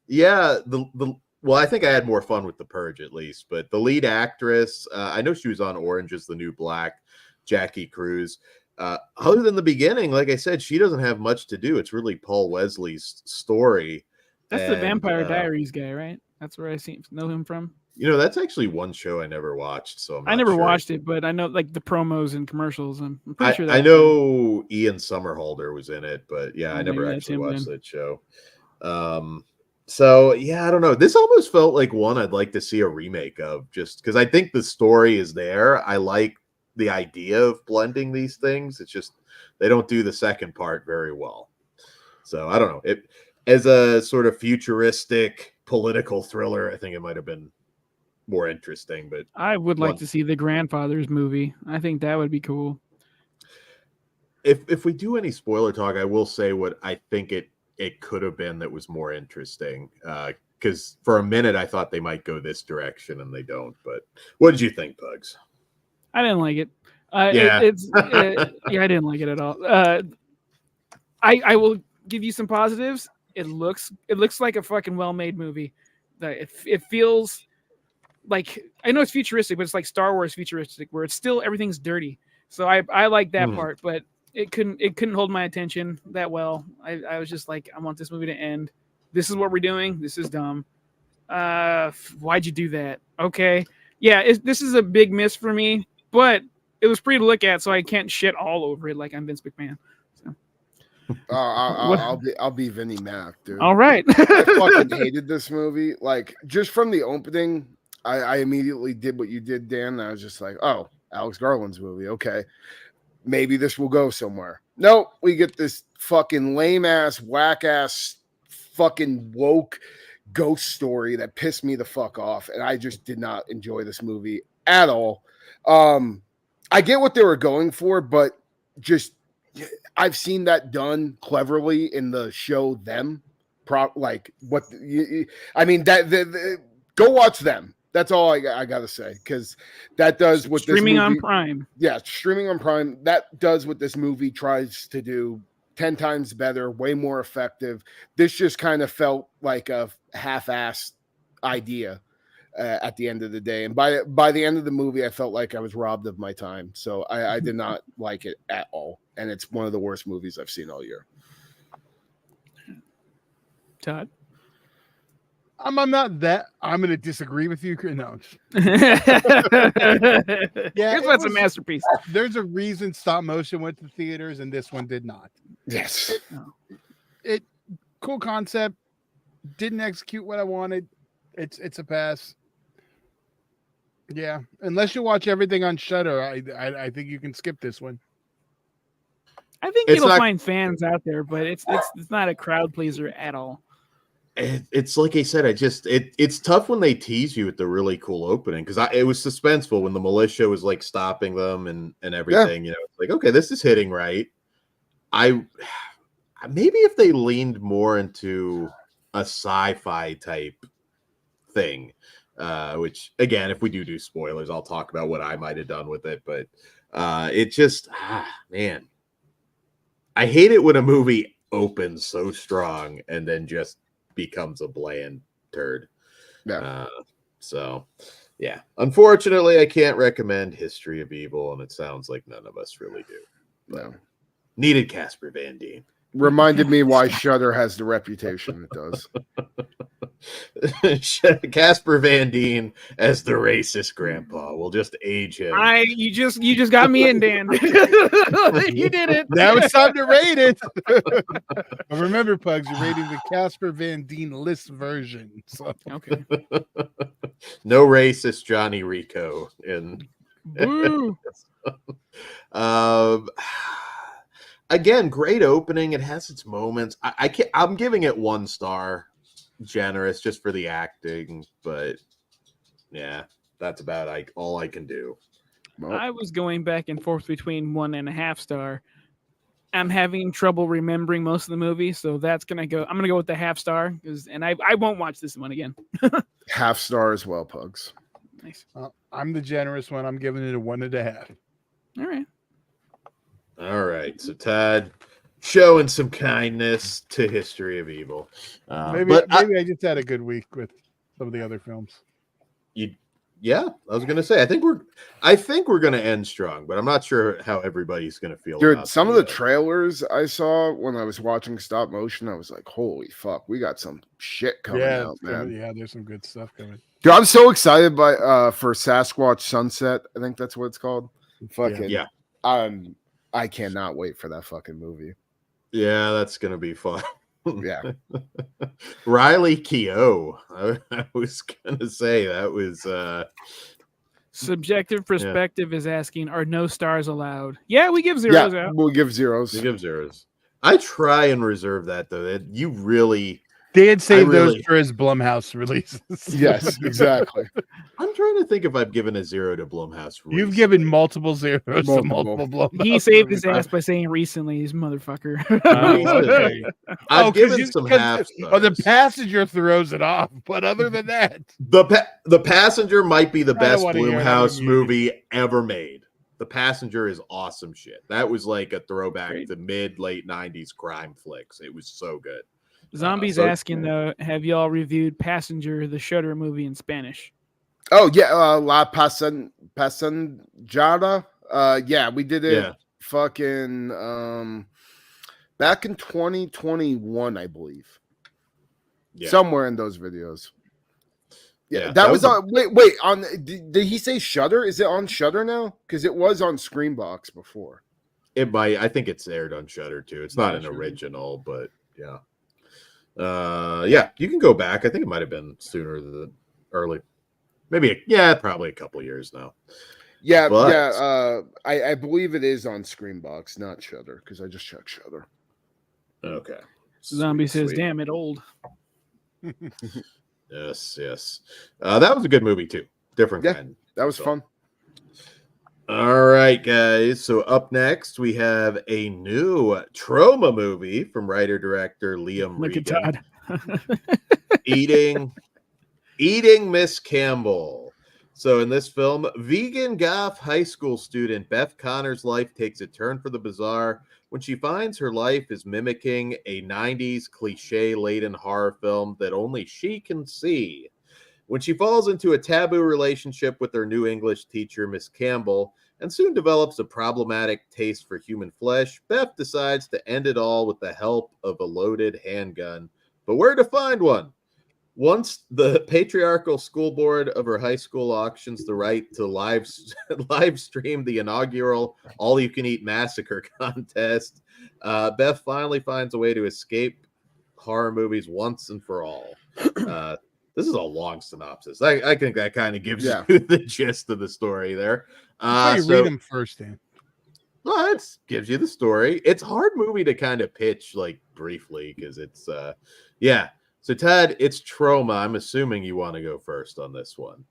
Yeah, well, I think I had more fun with The Purge at least, but the lead actress, I know she was on Orange is the New Black, Jackie Cruz. Other than the beginning, like I said, she doesn't have much to do. It's really Paul Wesley's story. That's the And, Vampire Diaries guy, right? That's where I know him from. You know, that's actually one show I never watched. So I never watched it, but I know like the promos and commercials. I'm pretty sure that I know Ian Somerhalder was in it, but yeah, I never maybe that's actually him watched then. that show. So yeah, I don't know. This almost felt like one I'd like to see a remake of, just because I think the story is there. I like the idea of blending these things. It's just they don't do the second part very well. So I don't know. It as a sort of futuristic political thriller, I think it might have been more interesting. But I would like to see the Grandfathers movie. I think that would be cool. if we do any spoiler talk, I will say what I think it could have been that was more interesting. Because for a minute I thought they might go this direction and they don't. But what did you think, Pugs? I didn't like it. Yeah. Yeah, I didn't like it at all. I will give you some positives. It looks like a fucking well-made movie. It feels like, I know it's futuristic, but it's like Star Wars futuristic, where it's still everything's dirty. So I like that part, but it couldn't hold my attention that well. I was just like, I want this movie to end. This is what we're doing. This is dumb. Why'd you do that? Okay, yeah, this is a big miss for me, but it was pretty to look at, so I can't shit all over it like I'm Vince McMahon. So. I'll be Vinnie Mac, dude. All right. I fucking hated this movie. Like, just from the opening, I immediately did what you did, Dan. I was just like, oh, Alex Garland's movie. Okay, maybe this will go somewhere. Nope, we get this fucking lame ass, whack ass, fucking woke ghost story that pissed me the fuck off, and I just did not enjoy this movie at all. I get what they were going for, but just I've seen that done cleverly in the show Them. Go watch Them. That's all I gotta say, because that does what Streaming this movie, on Prime. Yeah, streaming on Prime. That does what this movie tries to do 10 times better, way more effective. This just kind of felt like a half-assed idea at the end of the day. And by the end of the movie, I felt like I was robbed of my time. So I did not like it at all. And it's one of the worst movies I've seen all year. Todd. I'm not that. I'm going to disagree with you. No. Yeah, Yeah, here's what's a masterpiece. There's a reason Stop Motion went to theaters and this one did not. Yes. Cool concept. Didn't execute what I wanted. It's a pass. Yeah, unless you watch everything on Shudder, I think you can skip this one. I think it'll find fans out there, but it's not a crowd pleaser at all. It's like I said, it's tough when they tease you with the really cool opening, because it was suspenseful when the militia was like stopping them and everything. Yeah. You know, it's like, okay, this is hitting right. Maybe if they leaned more into a sci-fi type thing, which again, if we do spoilers, I'll talk about what I might have done with it. But it just, man, I hate it when a movie opens so strong and then just becomes a bland turd. Yeah. So, yeah. Unfortunately, I can't recommend History of Evil, and it sounds like none of us really do. No. Needed Casper Van Dien. Reminded me why Shudder has the reputation it does. Casper Van Dien as the racist grandpa. We'll just age him. You just got me in, Dan. You did it. Now it's time to rate it. But remember, Pugs, you're rating the Casper Van Dien list version. So Okay. No racist Johnny Rico in. Boo. Again, great opening. It has its moments. I'm giving it 1 star. Generous just for the acting, but yeah, that's about all I can do. Well, I was going back and forth between 1.5 star. I'm having trouble remembering most of the movie, so that's gonna go. I'm gonna go with the 1/2 star and I won't watch this one again. 1/2 star as well, Pugs. Nice. I'm the generous one. I'm giving it a 1.5. All right. So Todd showing some kindness to History of Evil. Maybe I just had a good week with some of the other films. Yeah, I was gonna say I think we're gonna end strong, but I'm not sure how everybody's gonna feel. Dude, about some of the trailers I saw when I was watching Stop Motion, I was like, holy fuck, we got some shit coming out, man. There's some good stuff coming. Dude, I'm so excited for Sasquatch Sunset. I think that's what it's called. Fucking yeah. I cannot wait for that fucking movie. Yeah, that's gonna be fun. Yeah. Riley Keough. I was gonna say that was Subjective perspective is asking, are no stars allowed? Yeah, we give zeros out. We'll give zeros. we give zeros. I try and reserve that though. You really Dan saved those for his Blumhouse releases. Yes, exactly. I'm trying to think if I've given a 0 to Blumhouse. You've given multiple zeros to multiple Blumhouse. He saved his ass by saying recently, his motherfucker. I've given some half stars. Oh, The Passenger throws it off, but other than that, The Passenger might be the best wanna hear Blumhouse that movie ever made. The Passenger is awesome shit. That was like a throwback Great. to late 90s crime flicks. It was so good. Zombies asking though, have y'all reviewed Passenger, the Shudder movie in Spanish? Oh yeah, La Passenger. Yeah, we did it. Yeah. Fucking back in 2021, I believe. Yeah. Somewhere in those videos. Yeah, Yeah, that was on. Wait. On did he say Shudder? Is it on Shudder now? Because it was on Screenbox before. It might. I think it's aired on Shudder too. It's not Yeah, an Shudder. original, but yeah. Yeah, you can go back. I think it might have been sooner than early. Maybe, probably a couple years now. Yeah, But- yeah. I believe it is on Screenbox, not Shudder, because I just checked Shudder. Okay. Zombie Sweet, says, sweet. damn it, old. Yes. That was a good movie too. Different Yeah. kind. That was So- fun. All right, guys. So up next, we have a new Troma movie from writer-director Liam Look Regan. at Todd. Eating Miss Campbell. So in this film, vegan goth high school student Beth Connor's life takes a turn for the bizarre when she finds her life is mimicking a 90s cliche-laden horror film that only she can see. When she falls into a taboo relationship with her new English teacher, Miss Campbell, and soon develops a problematic taste for human flesh, Beth decides to end it all with the help of a loaded handgun. But where to find one? Once the patriarchal school board of her high school auctions the right to live stream the inaugural all-you-can-eat massacre contest, Beth finally finds a way to escape horror movies once and for all. This is a long synopsis. I think that kind of gives you the gist of the story there. read them first, Dan. Well, it gives you the story. It's a hard movie to kind of pitch like briefly because it's So Ted, it's Troma. I'm assuming you want to go first on this one.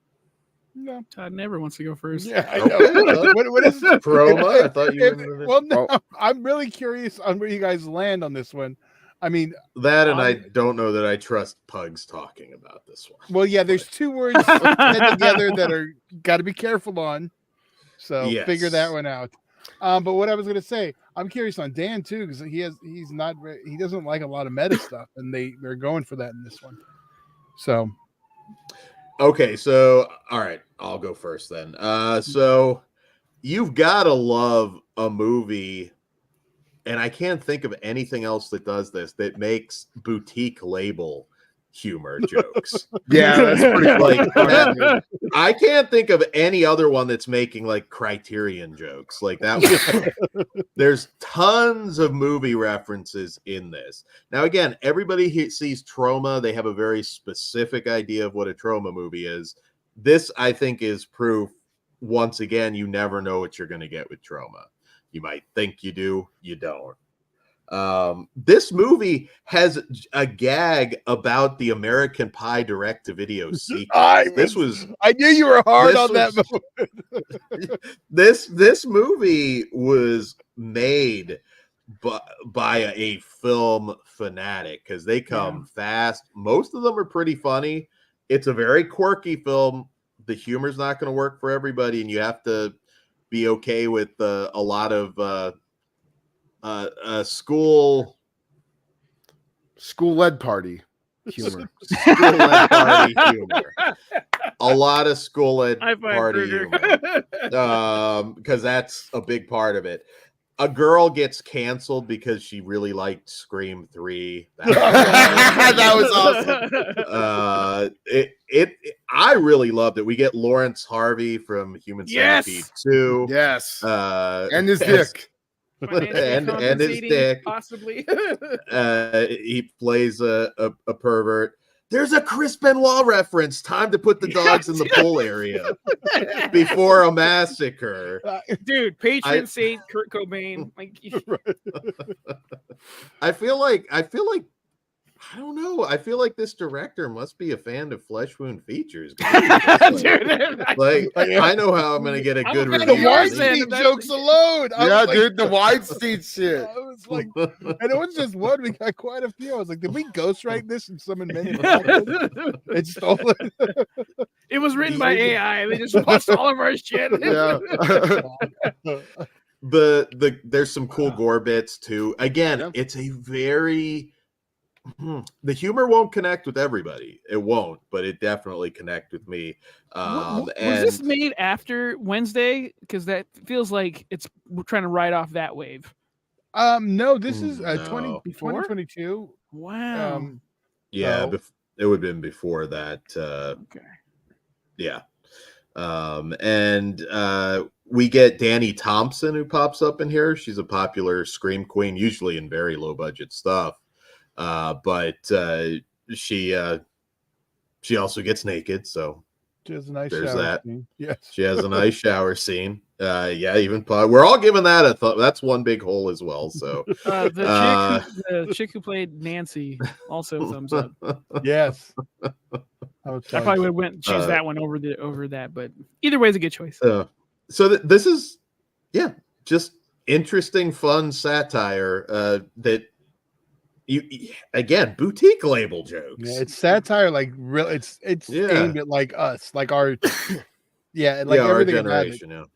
No. Todd never wants to go first. Yeah, I know. what is Troma? I thought you were. Well, no, I'm really curious on where you guys land on this one. I mean, That and I don't know that I trust Pugs talking about this one. well, yeah, there's two words said together that are got to be careful on. So Yes. figure that one out. But what I was going to say, I'm curious on Dan too, because he doesn't like a lot of meta stuff, and they're going for that in this one. So Okay, so all right, I'll go first then. So you've got to love a movie, and I can't think of anything else that does this, that makes boutique label humor jokes. Yeah, that's pretty Like funny. I can't think of any other one that's making like Criterion jokes like that. There's tons of movie references in this. Now, again, everybody sees Troma. They have a very specific idea of what a Troma movie is. This, I think, is proof. Once again, you never know what you're going to get with Troma. You might think you do, you don't. This movie has a gag about the American Pie direct-to-video sequel. I knew you were hard on that movie. This movie was made by a film fanatic because they come fast. Most of them are pretty funny. It's a very quirky film. The humor's not going to work for everybody, and you have to be okay with a lot of school-led party humor. School-led party humor. A lot of school-led party humor. Because that's a big part of it. A girl gets canceled because she really liked Scream 3. That was awesome. I really loved it. We get Lawrence Harvey from Human Centipede 2. Yes. And his dick. and his dick. Possibly. He plays a pervert. There's a Chris Benoit reference. Time to put the dogs in the pool area before a massacre. Dude, patron saint Kurt Cobain. Like, I feel like I don't know. I feel like this director must be a fan of Flesh Wound Features. I know how I'm going to get a good review. The Weinstein jokes alone. Dude, the Weinstein shit. I was like, and it was just one. We got quite a few. I was like, did we ghostwrite this and summon many? It stole it. It was written by AI. They just watched all of our shit. Yeah. There's some cool gore bits too. Again, it's a very the humor won't connect with everybody. It won't, but it definitely connect with me. Was this made after Wednesday? Because that feels like we're trying to ride off that wave. No, this is 2022. Wow. Yeah, it would have been before that. Okay. Yeah. And we get Danny Thompson, who pops up in here. She's a popular scream queen, usually in very low budget stuff. But she also gets naked, so she has a nice there's shower that. Scene. Yes, she has a nice shower scene. Even we're all giving that a thought. That's one big hole as well. So the chick who played Nancy also thumbs up. Yes, I probably would choose that one over that, but either way is a good choice. So this is just interesting, fun satire that. You again, boutique label jokes. Yeah, it's satire, like real. It's aimed at like us, like our, like our everything generation.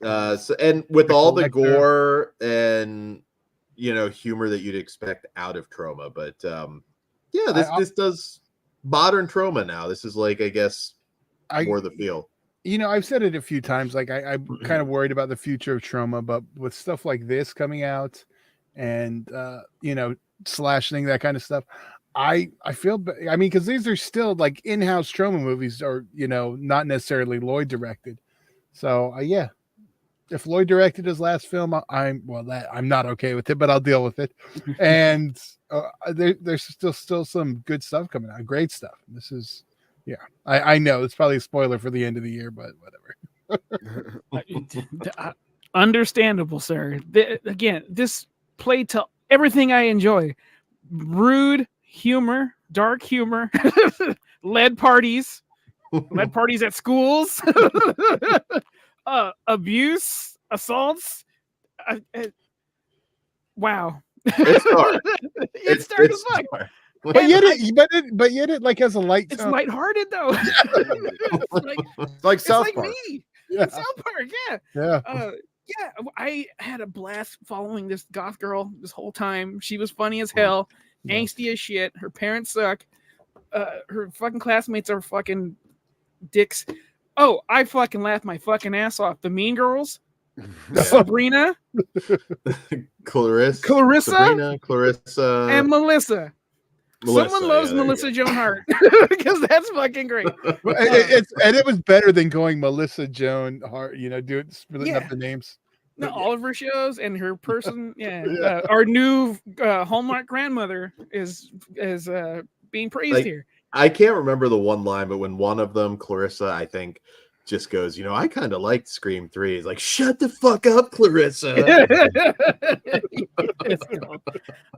So and with all the gore and humor that you'd expect out of Troma, but this does modern Troma now. This is like I guess more the feel. I've said it a few times. Like I'm kind of worried about the future of Troma, but with stuff like this coming out. And slashing that kind of stuff, I feel because these are still like in-house Troma movies, or not necessarily Lloyd directed. So if Lloyd directed his last film, I'm not okay with it, but I'll deal with it. And there's still some good stuff coming out, great stuff. This is I know it's probably a spoiler for the end of the year, but whatever. Understandable, sir. Again, this played to everything I enjoy: rude humor, dark humor, lead parties at schools, abuse, assaults. Wow, it's dark. It's dark as fuck. But yet it like has a light. It's lighthearted though. It's like South Park. Me. Yeah. South Park, yeah. Yeah, I had a blast following this goth girl this whole time. She was funny as hell, angsty as shit. Her parents suck. Her fucking classmates are fucking dicks. Oh, I fucking laughed my fucking ass off. The Mean Girls, Sabrina, Clarissa, Clarissa, Clarissa, and Melissa. Someone loves Melissa Joan Hart because that's fucking great. It was better than going Melissa Joan Hart, splitting up the names. No, all of her shows and her person. Yeah. Our new Hallmark grandmother is being praised here. I can't remember the one line, but when one of them, Clarissa, I think, just goes, I kind of liked Scream 3. He's like, shut the fuck up, Clarissa.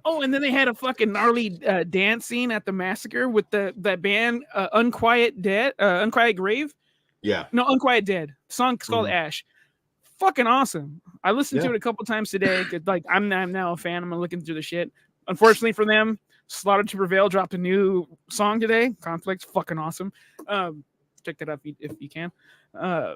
Oh, and then they had a fucking gnarly dance scene at the massacre with that band Unquiet Grave. Yeah. No, Unquiet Dead. The song's called Ash. Fucking awesome. I listened to it a couple times today. Like I'm now a fan. I'm looking through the shit. Unfortunately for them, Slaughter to Prevail dropped a new song today. Conflict's fucking awesome. Check that out if you can. I'm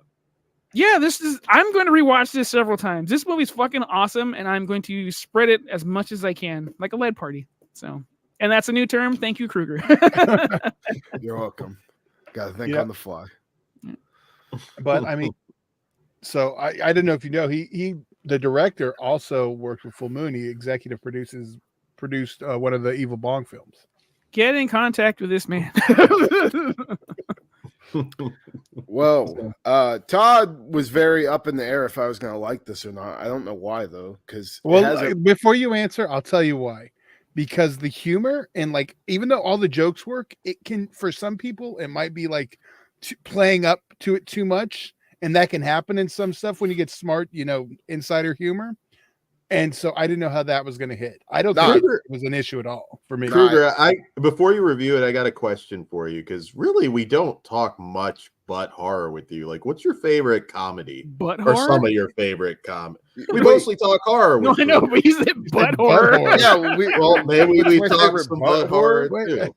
going to rewatch this several times. This movie's fucking awesome, and I'm going to spread it as much as I can, like a lead party. So, and that's a new term. Thank you, Kruger. You're welcome. Got to think on the fly. But I mean, so I didn't know if you know, the director also worked with Full Moon. He executive produced one of the Evil Bong films. Get in contact with this man. Well, Todd was very up in the air if I was going to like this or not. I don't know why though, because before you answer, I'll tell you why. Because the humor and even though all the jokes work, it can, for some people, it might be playing up to it too much, and that can happen in some stuff when you get smart, insider humor. And so I didn't know how that was going to hit. I don't think it was an issue at all for me. Kruger, before you review it, I got a question for you, because really we don't talk much butt horror with you. Like, what's your favorite comedy? Butt or horror? Some of your favorite comedy? We mostly talk horror. No, I know, but you said butt horror. Yeah, maybe we talk some butt horror too.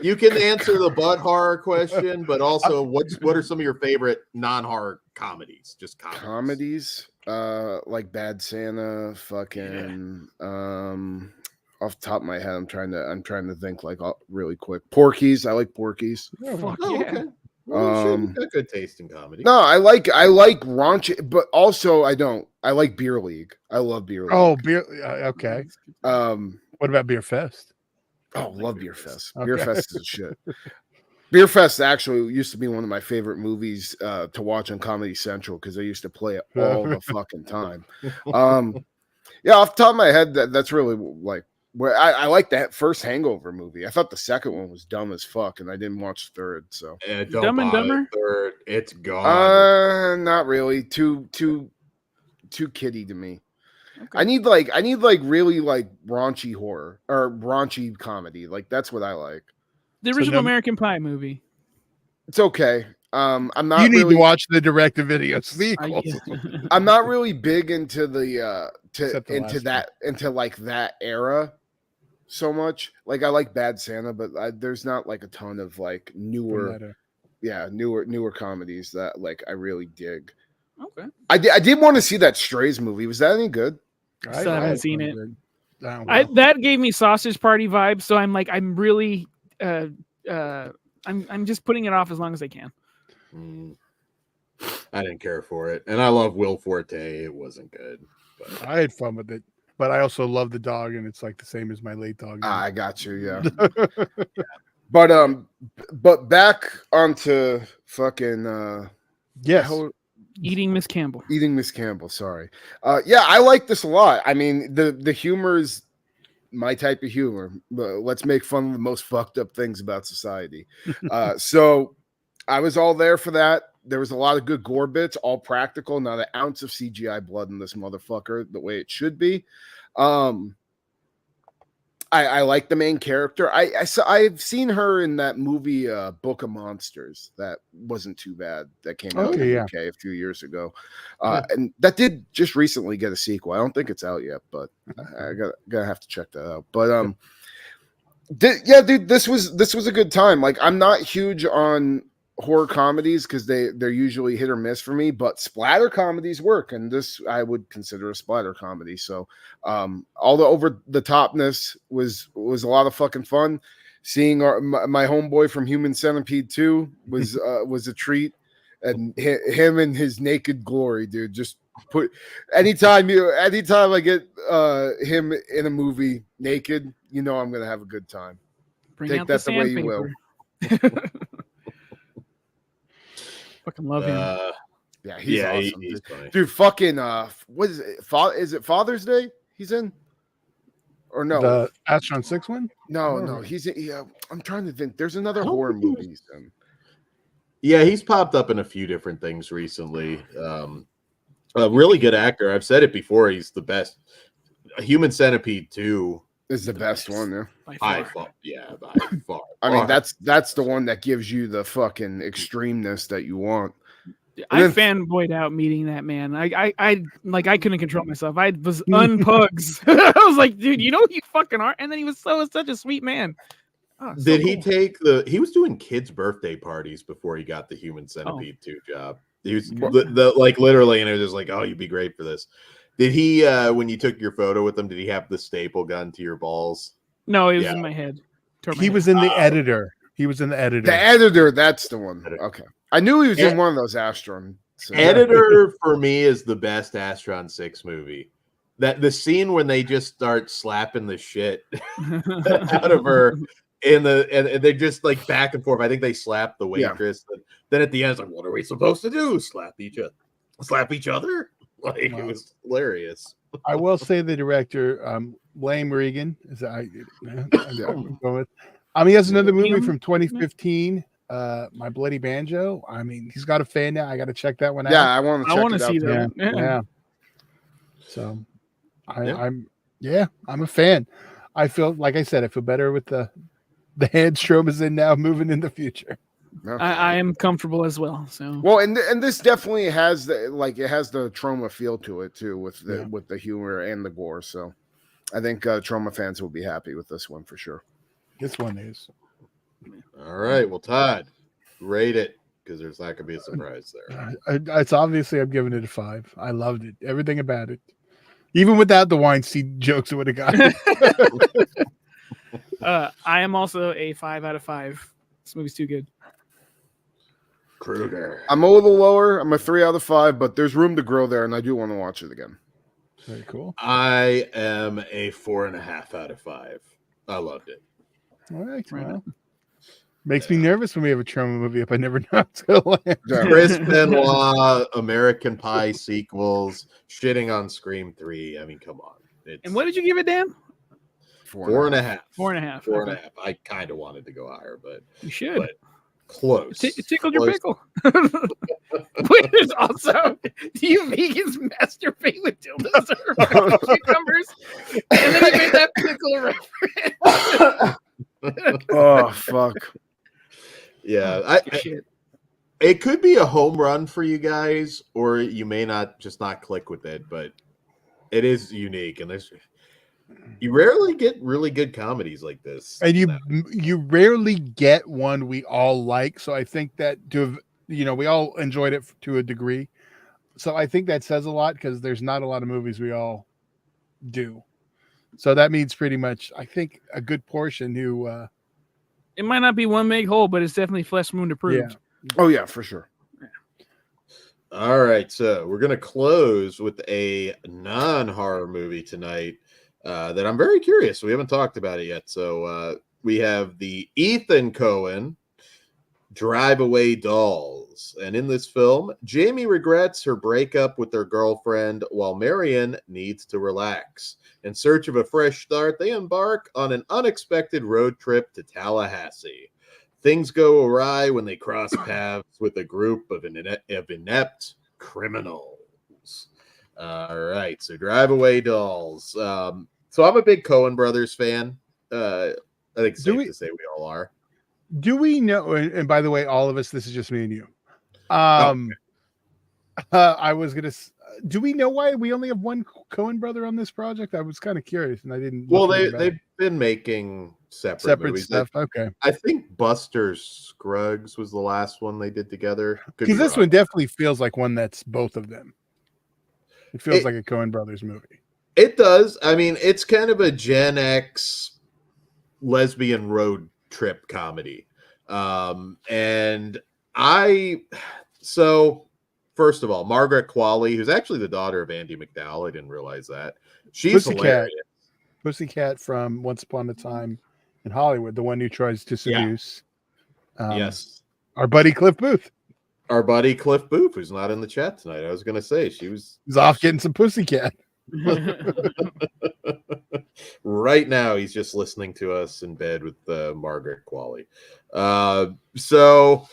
You can answer the butt horror question, but also what are some of your favorite non-horror comedies? Just comedies. Like Bad Santa, fucking off the top of my head, I'm trying to think really quick. Porky's, I like Porky's. Okay. Well, you got good taste in comedy. No, I like raunchy, but also I like Beer League. I love Beer League. Oh, beer. Okay. What about Beer Fest? Oh, love Beer Fest. Okay. Beer Fest is shit. Beer Fest actually used to be one of my favorite movies to watch on Comedy Central because they used to play it all the fucking time. Off the top of my head, that's really where I like that first Hangover movie. I thought the second one was dumb as fuck, and I didn't watch the third. So Dumb and Dumber? Third, it's gone. Not really. Too kiddie to me. Okay. I need really raunchy horror or raunchy comedy. That's what I like. The original American Pie movie. It's okay. I'm not. You need to watch the direct-to-video sequels. I'm not really big into that era so much. I like Bad Santa, but there's not a ton of newer comedies that I really dig. Okay. I did want to see that Strays movie. Was that any good? I still haven't seen it. That gave me Sausage Party vibes, so I'm really I'm just putting it off as long as I can. I didn't care for it, and I love Will Forte. It wasn't good, but I had fun with it. But I also love the dog, and it's the same as my late dog. I got you, yeah. But back onto fucking Eating Miss Campbell. Eating Miss Campbell. Sorry. I like this a lot. I mean, the humor is my type of humor. But let's make fun of the most fucked up things about society. So I was all there for that. There was a lot of good gore bits, all practical, not an ounce of CGI blood in this motherfucker, the way it should be. I like the main character. I've seen her in that movie Book of Monsters. That wasn't too bad. That came out in the UK a few years ago. And that did just recently get a sequel. I don't think it's out yet, but I gotta have to check that out. But dude, this was a good time. I'm not huge on horror comedies because they're usually hit or miss for me, but splatter comedies work, and this I would consider a splatter comedy. So all the over the topness was a lot of fucking fun. Seeing my homeboy from Human Centipede 2 was a treat, and him in his naked glory, dude. Just put anytime I get him in a movie naked, you know I'm gonna have a good time. Bring Take out that the the way you will. sandpaper. Fucking love him. Yeah, he's awesome, he's funny. dude. Fucking what is it? Is it Father's Day? He's in, or no? The Astron 6 one? No. He's in. Yeah, I'm trying to think. There's another horror movie he's in. Yeah, he's popped up in a few different things recently. A really good actor. I've said it before. He's the best. Human Centipede 2 Is the best one there. By by far. far. I mean, that's the one that gives you the fucking extremeness that you want. I then- fanboyed out meeting that man. I couldn't control myself. I was unpugs. I was like, dude, you know who you fucking are. And then he was such a sweet man. Oh, so Did he cool. take he was doing kids' birthday parties before he got the Human Centipede 2 job. He was the like literally, and it was just like, oh, you'd be great for this. Did he when you took your photo with him, did he have the staple gun to your balls? No, it was Yeah. in my head. He was in the editor. He was in the editor. The editor, that's the one. Okay, I knew he was in one of those Astron. So. Editor for me is the best Astron 6 movie. That the scene when they just start slapping the shit out of her and they're just like back and forth. I think they slap the waitress. Yeah. Then at the end, it's like, what are we supposed to do? Slap each other? Like it was hilarious. I will say the director, Lane Regan, is he has another movie from 2015, My Bloody Banjo. I mean, he's got a fan now. I got to check that one out. Yeah, I want to see that. Yeah. So I'm a fan. I feel like I said, I feel better with the hand Stroma's in now, moving in the future. I am comfortable as well. So well, and this definitely has the Troma feel to it too, with the humor and the gore. So I think Troma fans will be happy with this one for sure. This one is. All right, well, Todd, rate it because there's not gonna be a surprise there. It's obviously I'm giving it a 5. I loved it, everything about it, even without the Weinstein jokes. It would have got it. I am also a 5 out of 5. This movie's too good. Kruger. I'm a little lower. I'm a 3 out of 5, but there's room to grow there, and I do want to watch it again. Very cool. I am a 4.5 out of 5. I loved it. All right. Well, makes me nervous when we have a Troma movie up. I never know it's gonna land. Chris Benoit, American Pie sequels, shitting on Scream 3. I mean, come on. And what did you give it, Dan? 4.5. 4.5. 4.5. I kind of wanted to go higher, but you should. But close. It tickled your pickle. Which is also, do you vegans masturbate with dildos or cucumbers? And then he made that pickle reference. Oh fuck. Yeah, it could be a home run for you guys, or you may not click with it, but it is unique, and you rarely get really good comedies like this, and you rarely get one we all like. So I think that we all enjoyed it to a degree. So I think that says a lot because there's not a lot of movies we all do. So that means pretty much, I think, a good portion who. It might not be one big hole, but it's definitely flesh wound approved. Yeah. Oh yeah, for sure. All right, so we're gonna close with a non-horror movie tonight that I'm very curious. We haven't talked about it yet. So we have the Ethan Cohen Drive Away Dolls, and in this film, Jamie regrets her breakup with her girlfriend while Marion needs to relax. In search of a fresh start, they embark on an unexpected road trip to Tallahassee. Things go awry when they cross paths with a group of inept criminals. All right, so Drive Away Dolls. So I'm a big Cohen Brothers fan. I think it's safe to say we all are. Do we know? And by the way, all of us, this is just me and you. I was gonna. do we know why we only have one Cohen brother on this project? I was kind of curious, and I didn't. Well, look into that. they've been making separate movies. stuff. Okay, I think Buster Scruggs was the last one they did together. Could be because this wrong. one definitely feels like one that's both of them. It feels It- like a Cohen brothers movie. It does. I mean, it's kind of a Gen X lesbian road trip comedy. And so first of all, Margaret Qualley, who's actually the daughter of Andy McDowell, I didn't realize that. She's Pussycat. hilarious. Pussycat from Once Upon a Time in Hollywood, the one who tries to seduce. Yes. Our buddy Cliff Booth. Our buddy Cliff Booth, who's not in the chat tonight. I was going to say he's off getting some Pussycat. Right now, he's just listening to us in bed with Margaret Qualley. So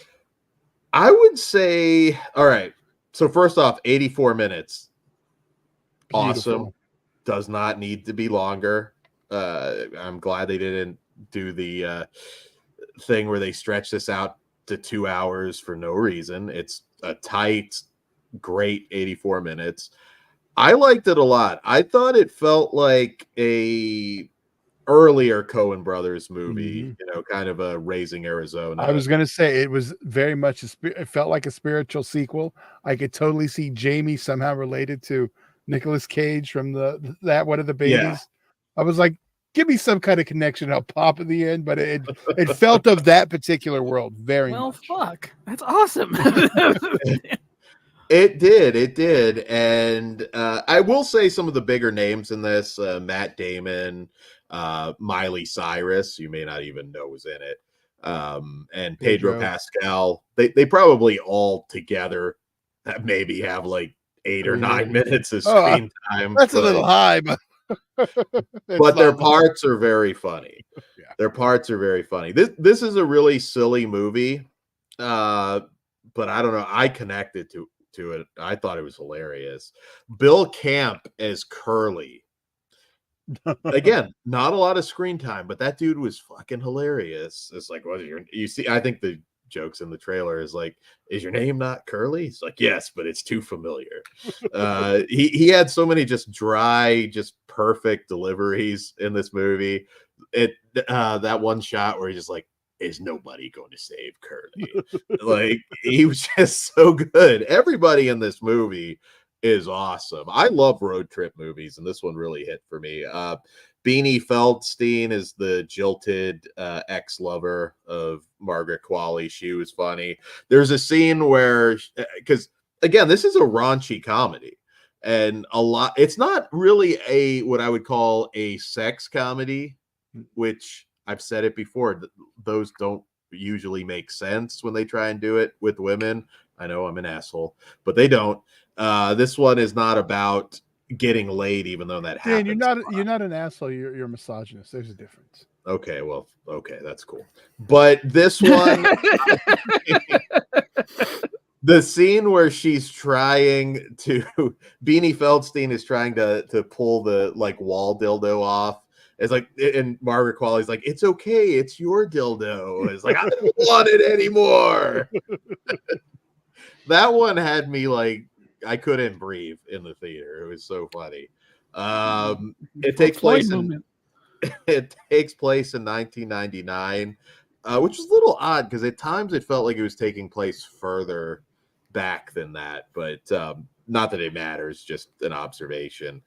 I would say, all right. So first off, 84 minutes. Awesome. Beautiful. Does not need to be longer. I'm glad they didn't do the thing where they stretch this out to 2 hours for no reason. It's a tight, great 84 minutes. I liked it a lot. I thought it felt like a earlier Cohen brothers movie, kind of a Raising Arizona. I was going to say it was very much it felt like a spiritual sequel. I could totally see Jamie somehow related to Nicolas Cage from that one of the babies. Yeah. I was like, give me some kind of connection. I'll pop at the end, but it felt of that particular world very much. Fuck, that's awesome. It did. And I will say some of the bigger names in this, Matt Damon, Miley Cyrus, you may not even know was in it, and Pedro Pascal. They probably all together maybe have like 8 or 9 minutes of screen time. That's a little high, but but their parts are very funny. Yeah. Their parts are very funny. This is a really silly movie, but I don't know. I connected to it. I thought it was hilarious. Bill Camp as Curly. Again, not a lot of screen time, but that dude was fucking hilarious. It's like, you see, I think the jokes in the trailer is like, is your name not Curly? He's like, yes, but it's too familiar. He had so many just dry, just perfect deliveries in this movie. That one shot where he's just like, is nobody going to save Curly? Like, he was just so good. Everybody in this movie is awesome. I love road trip movies, and this one really hit for me. Beanie Feldstein is the jilted ex-lover of Margaret Qualley. She was funny. There's a scene where, because again, this is a raunchy comedy, and it's not really what I would call a sex comedy, which I've said it before. Those don't usually make sense when they try and do it with women. I know I'm an asshole, but they don't. This one is not about getting laid, even though that happens. Dan, you're not an asshole. You're a misogynist. There's a difference. Okay, that's cool. But this one, the scene where she's trying to, Beanie Feldstein is trying to pull the like wall dildo off. It's like, and Margaret Qualley's like, it's okay, it's your dildo. It's like, I don't want it anymore. That one had me like, I couldn't breathe in the theater. It was so funny. It takes place in 1999, which is a little odd because at times it felt like it was taking place further back than that. But not that it matters, just an observation.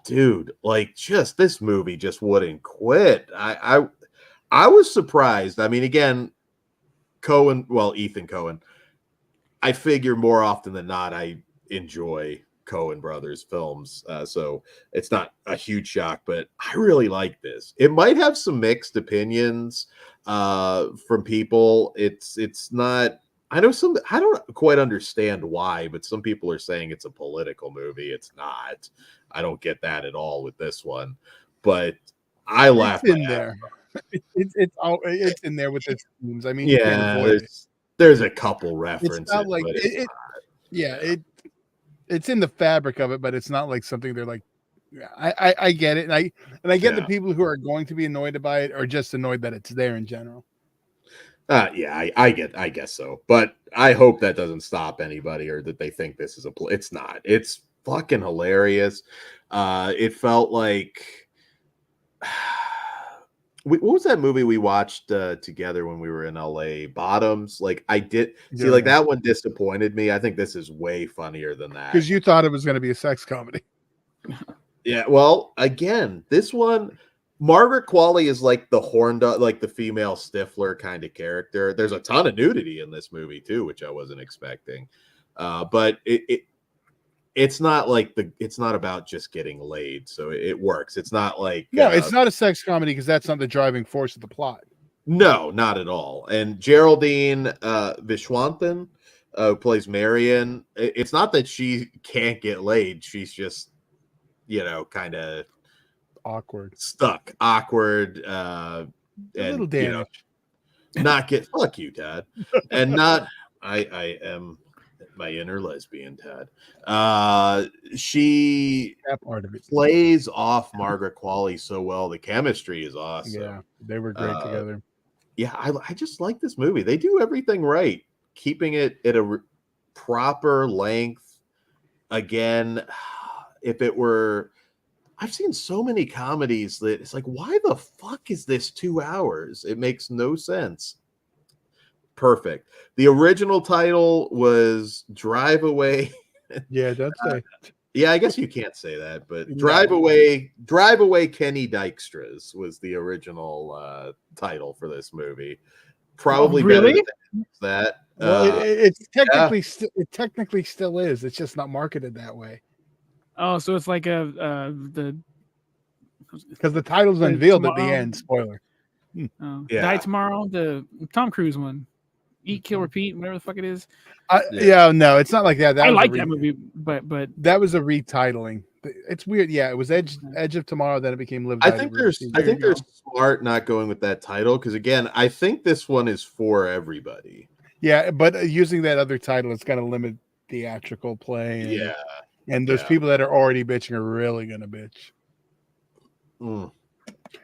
Dude, like just this movie just wouldn't quit. I was surprised. I mean, again, Ethan Cohen. I figure more often than not, I enjoy Cohen brothers films, so it's not a huge shock. But I really like this. It might have some mixed opinions from people. It's not. I know some. I don't quite understand why, but some people are saying it's a political movie. It's not. I don't get that at all with this one. But I laughed in there. It's in there with the themes. I mean, you can't avoid it. There's a couple references. It's not like it's in the fabric of it, but it's not like something they're like. I get it, and I get the people who are going to be annoyed by it are just annoyed that it's there in general. Yeah, I guess so. But I hope that doesn't stop anybody or that they think this is it's not. It's fucking hilarious. It felt like what was that movie we watched together when we were in LA? Bottoms. Like I did see, like that one disappointed me. I think this is way funnier than that. Because you thought it was going to be a sex comedy. Yeah, well, again, this one, Margaret Qualley is like the horn dog, like the female Stifler kind of character. There's a ton of nudity in this movie too, which I wasn't expecting. But it's not like it's not about just getting laid, so it works. It's not like it's not a sex comedy because that's not the driving force of the plot. No, not at all. And Geraldine Vishwanathan, who plays Marion, it's not that she can't get laid. She's just, kind of stuck, awkward, a little damaged. Not get fuck you, Dad, and not I am my inner lesbian, Tad. She that part of it plays off Margaret Qualley so well. The chemistry is awesome. Yeah, they were great together. Yeah, I just like this movie. They do everything right, keeping it at a proper length. Again, if it were, I've seen so many comedies that it's like, why the fuck is this 2 hours? It makes no sense. Perfect. The original title was Drive Away. Yeah, that's it. Yeah, I guess you can't say that, but Drive Away Kenny Dykstra's was the original title for this movie. Probably really? better than that. Well, it technically still is. It's just not marketed that way. Oh, so it's like because the title's unveiled at the end. Spoiler. Die Tomorrow, the Tom Cruise one. Eat, Kill, Repeat, whatever the fuck it is. No, it's not like that. I like that movie, but that was a retitling. It's weird. Yeah, it was Edge of Tomorrow, then it became Live. I think they're smart not going with that title because again, I think this one is for everybody. Yeah, but using that other title, it's going to limit theatrical play. And those people that are already bitching are really going to bitch.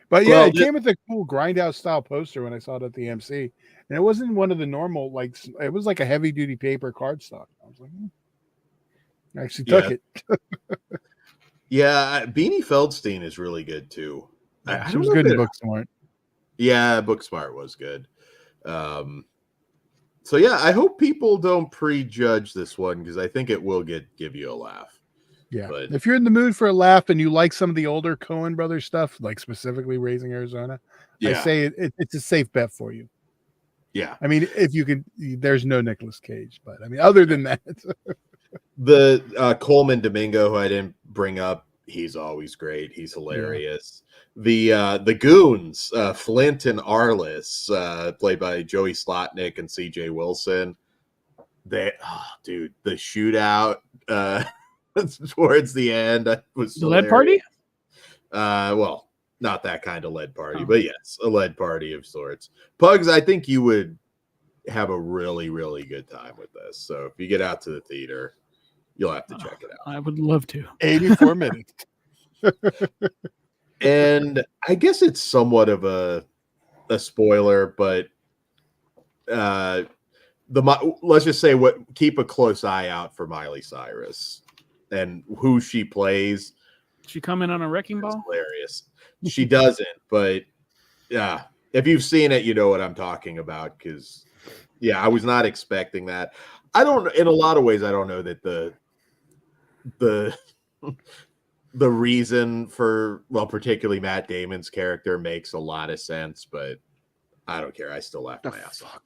But yeah, it came with a cool Grindhouse style poster when I saw it at the MC. And it wasn't one of the normal, it was like a heavy duty paper cardstock. I was like, I actually took it. Yeah, Beanie Feldstein is really good too. She was good in Booksmart. Yeah, Booksmart was good. So yeah, I hope people don't prejudge this one because I think it will give you a laugh. Yeah, but if you're in the mood for a laugh and you like some of the older Cohen Brothers stuff, like specifically Raising Arizona, I say it's a safe bet for you. Yeah, I mean, if you can, there's no Nicolas Cage, but I mean, other than that, the Coleman Domingo, who I didn't bring up, he's always great. He's hilarious. Yeah. The Goons, Flint and Arliss, played by Joey Slotnick and C.J. Wilson. The shootout towards the end was the lead party. Well, not that kind of lead party, but yes, a lead party of sorts. Pugs, I think you would have a really, really good time with this. So if you get out to the theater, you'll have to check it out. I would love to. 84 minutes. And I guess it's somewhat of a spoiler, but let's just say keep a close eye out for Miley Cyrus and who she plays. She come in on a wrecking ball? Hilarious. She doesn't, but yeah, if you've seen it, you know what I'm talking about. Because I was not expecting that. In a lot of ways, I don't know that the reason for, particularly Matt Damon's character makes a lot of sense, but I don't care. I still laughed my ass off.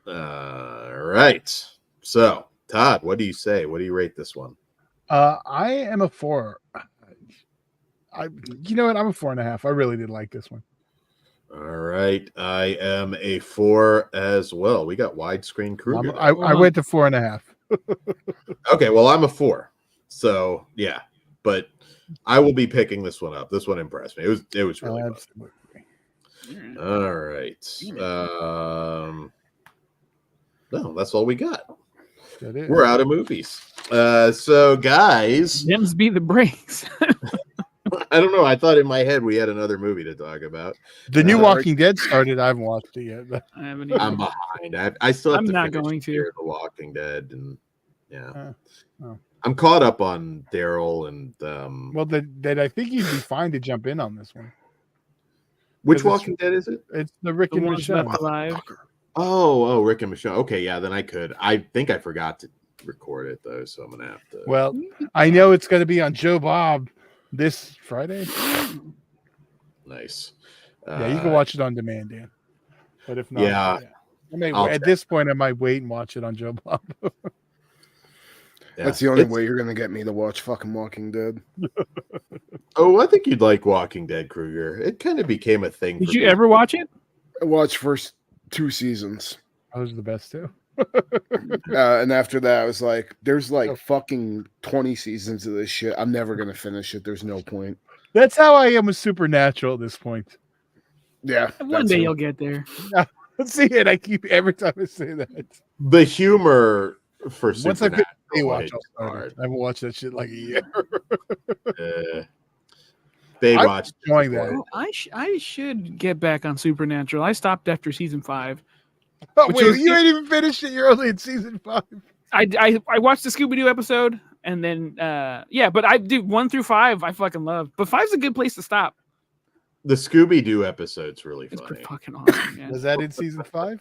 All right. So, Todd, what do you say? What do you rate this one? I am a 4. You know what? I'm a 4.5. I really did like this one. All right. I am a 4 as well. We got widescreen Kruger. I went to 4.5. Okay. Well, I'm a 4. So, yeah. But I will be picking this one up. This one impressed me. It was really fun. All right. No, that's all we got. We're out of movies. So, guys. Gems beat the brakes. I don't know. I thought in my head we had another movie to talk about. The new Uh, Walking Dead started. I haven't watched it yet. But I haven't I'm even. behind. I still have I'm to not finish going to. Fear the Walking Dead, and yeah, oh. I'm caught up on Daryl and Well, then I think you'd be fine to jump in on this one. which 'Cause it's- Walking Dead is it? It's the Rick The and ones left Michonne. alive. Oh, Rick and Michonne. Okay, yeah, then I could. I think I forgot to record it though, so I'm gonna have to. Well, I know it's going to be on Joe Bob this Friday. Nice. Yeah, you can watch it on demand, Dan. But if not, Yeah, I may, I'll at check. this point, I might wait and watch it on Joe Bob. Yeah. That's the only It's- way you're gonna get me to watch fucking Walking Dead. Oh, I think you'd like Walking Dead, Kruger. It kind of became a thing. Did for you me. ever watch it? I watched first 2 seasons. Those are the best too. And after that, I was like, there's like Oh. fucking 20 seasons of this shit. I'm never gonna finish it. There's no point. That's how I am with Supernatural at this point. Yeah. One day you'll get there. See it. I keep every time I say that. The humor for Once I finish Supernatural Baywatch, hits I'll start hard. it. I haven't watched that shit like a year. Baywatch. enjoying that. Oh, I should get back on Supernatural. I stopped after season 5. Oh, Which wait, was- you ain't even finished it. You're only in season 5. I watched the Scooby Doo episode, and then but I do 1 through 5. I fucking love, but 5's a good place to stop. The Scooby Doo episode's really It's funny. pretty fucking awesome. Yeah. Was that in season 5?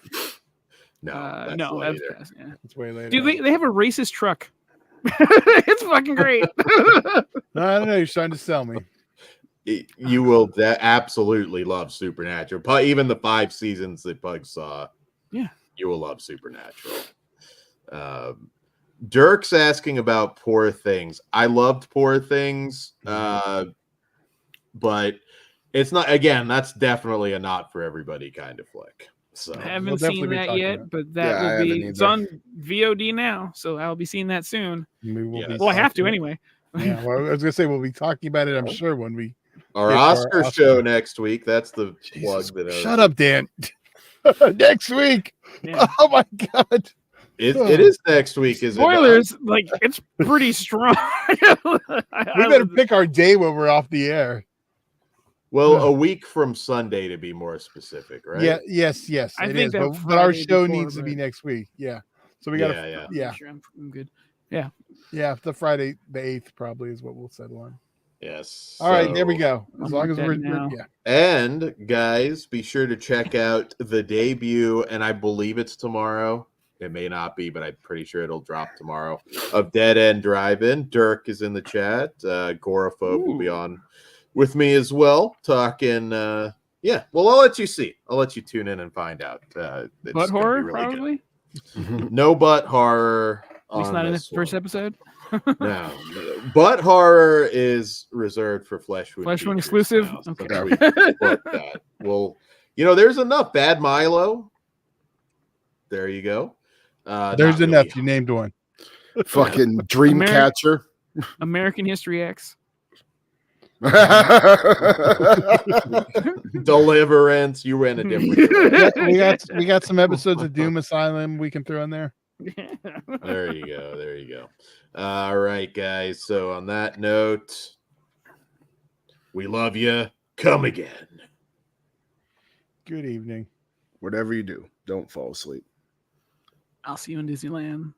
No, that's no, that's later. past, yeah. It's way later. Dude, they have a racist truck. It's fucking great. No, I don't know. You're trying to sell me. You will absolutely love Supernatural. Even the 5 seasons that Pug saw. Yeah. You will love Supernatural. Dirk's asking about Poor Things. I loved Poor Things, but it's not. Again, that's definitely a not for everybody kind of flick. So I haven't We'll seen definitely be that talking yet, about it. but that Yeah, I will haven't be. It's either. on VOD now, so I'll be seeing that soon. We will Yeah. be Well, I have to talking- anyway. Yeah, well, I was gonna say we'll be talking about it. I'm sure when we. our It's our Oscar Oscar. show next week. That's the Jesus, plug. That shut up, Dan. Next week. Yeah. Oh my god. It is next week. Is Spoilers, like it's pretty strong. We better pick our day when we're off the air. it? Well, a week from Sunday to be more specific, right? Yeah. Yes. I It think is. that But our Friday show before, needs to be but- next week. Yeah. So we got to. Yeah. Yeah. Sure, I'm good. Yeah. The Friday, the 8th, probably is what we'll settle on. Yes. All right. There we So- go. I'll As long mark as that we're now. yeah. And guys, be sure to check out the debut, and I believe it's tomorrow. It may not be, but I'm pretty sure it'll drop tomorrow. Of Dead End Drive-In. Dirk is in the chat. Agoraphobe will be on with me as well, talking. Yeah, well, I'll let you see. I'll let you tune in and find out. It's Butt gonna be horror, really good. probably. No butt horror. At least on not in the this first one. episode. No, butt horror is reserved for Flesh Wound. Flesh Wound Features exclusive? now, Okay. since we booked that. Well, there's enough. Bad Milo. There you go. There's not enough. really. You named one. Fucking Dreamcatcher. American History X. Deliverance. You ran a different. direction. We got some episodes of Doom Asylum we can throw in there. There you go. There you go. All right, guys. So on that note, we love you. Come again. Good evening. Whatever you do, don't fall asleep. I'll see you in Disneyland.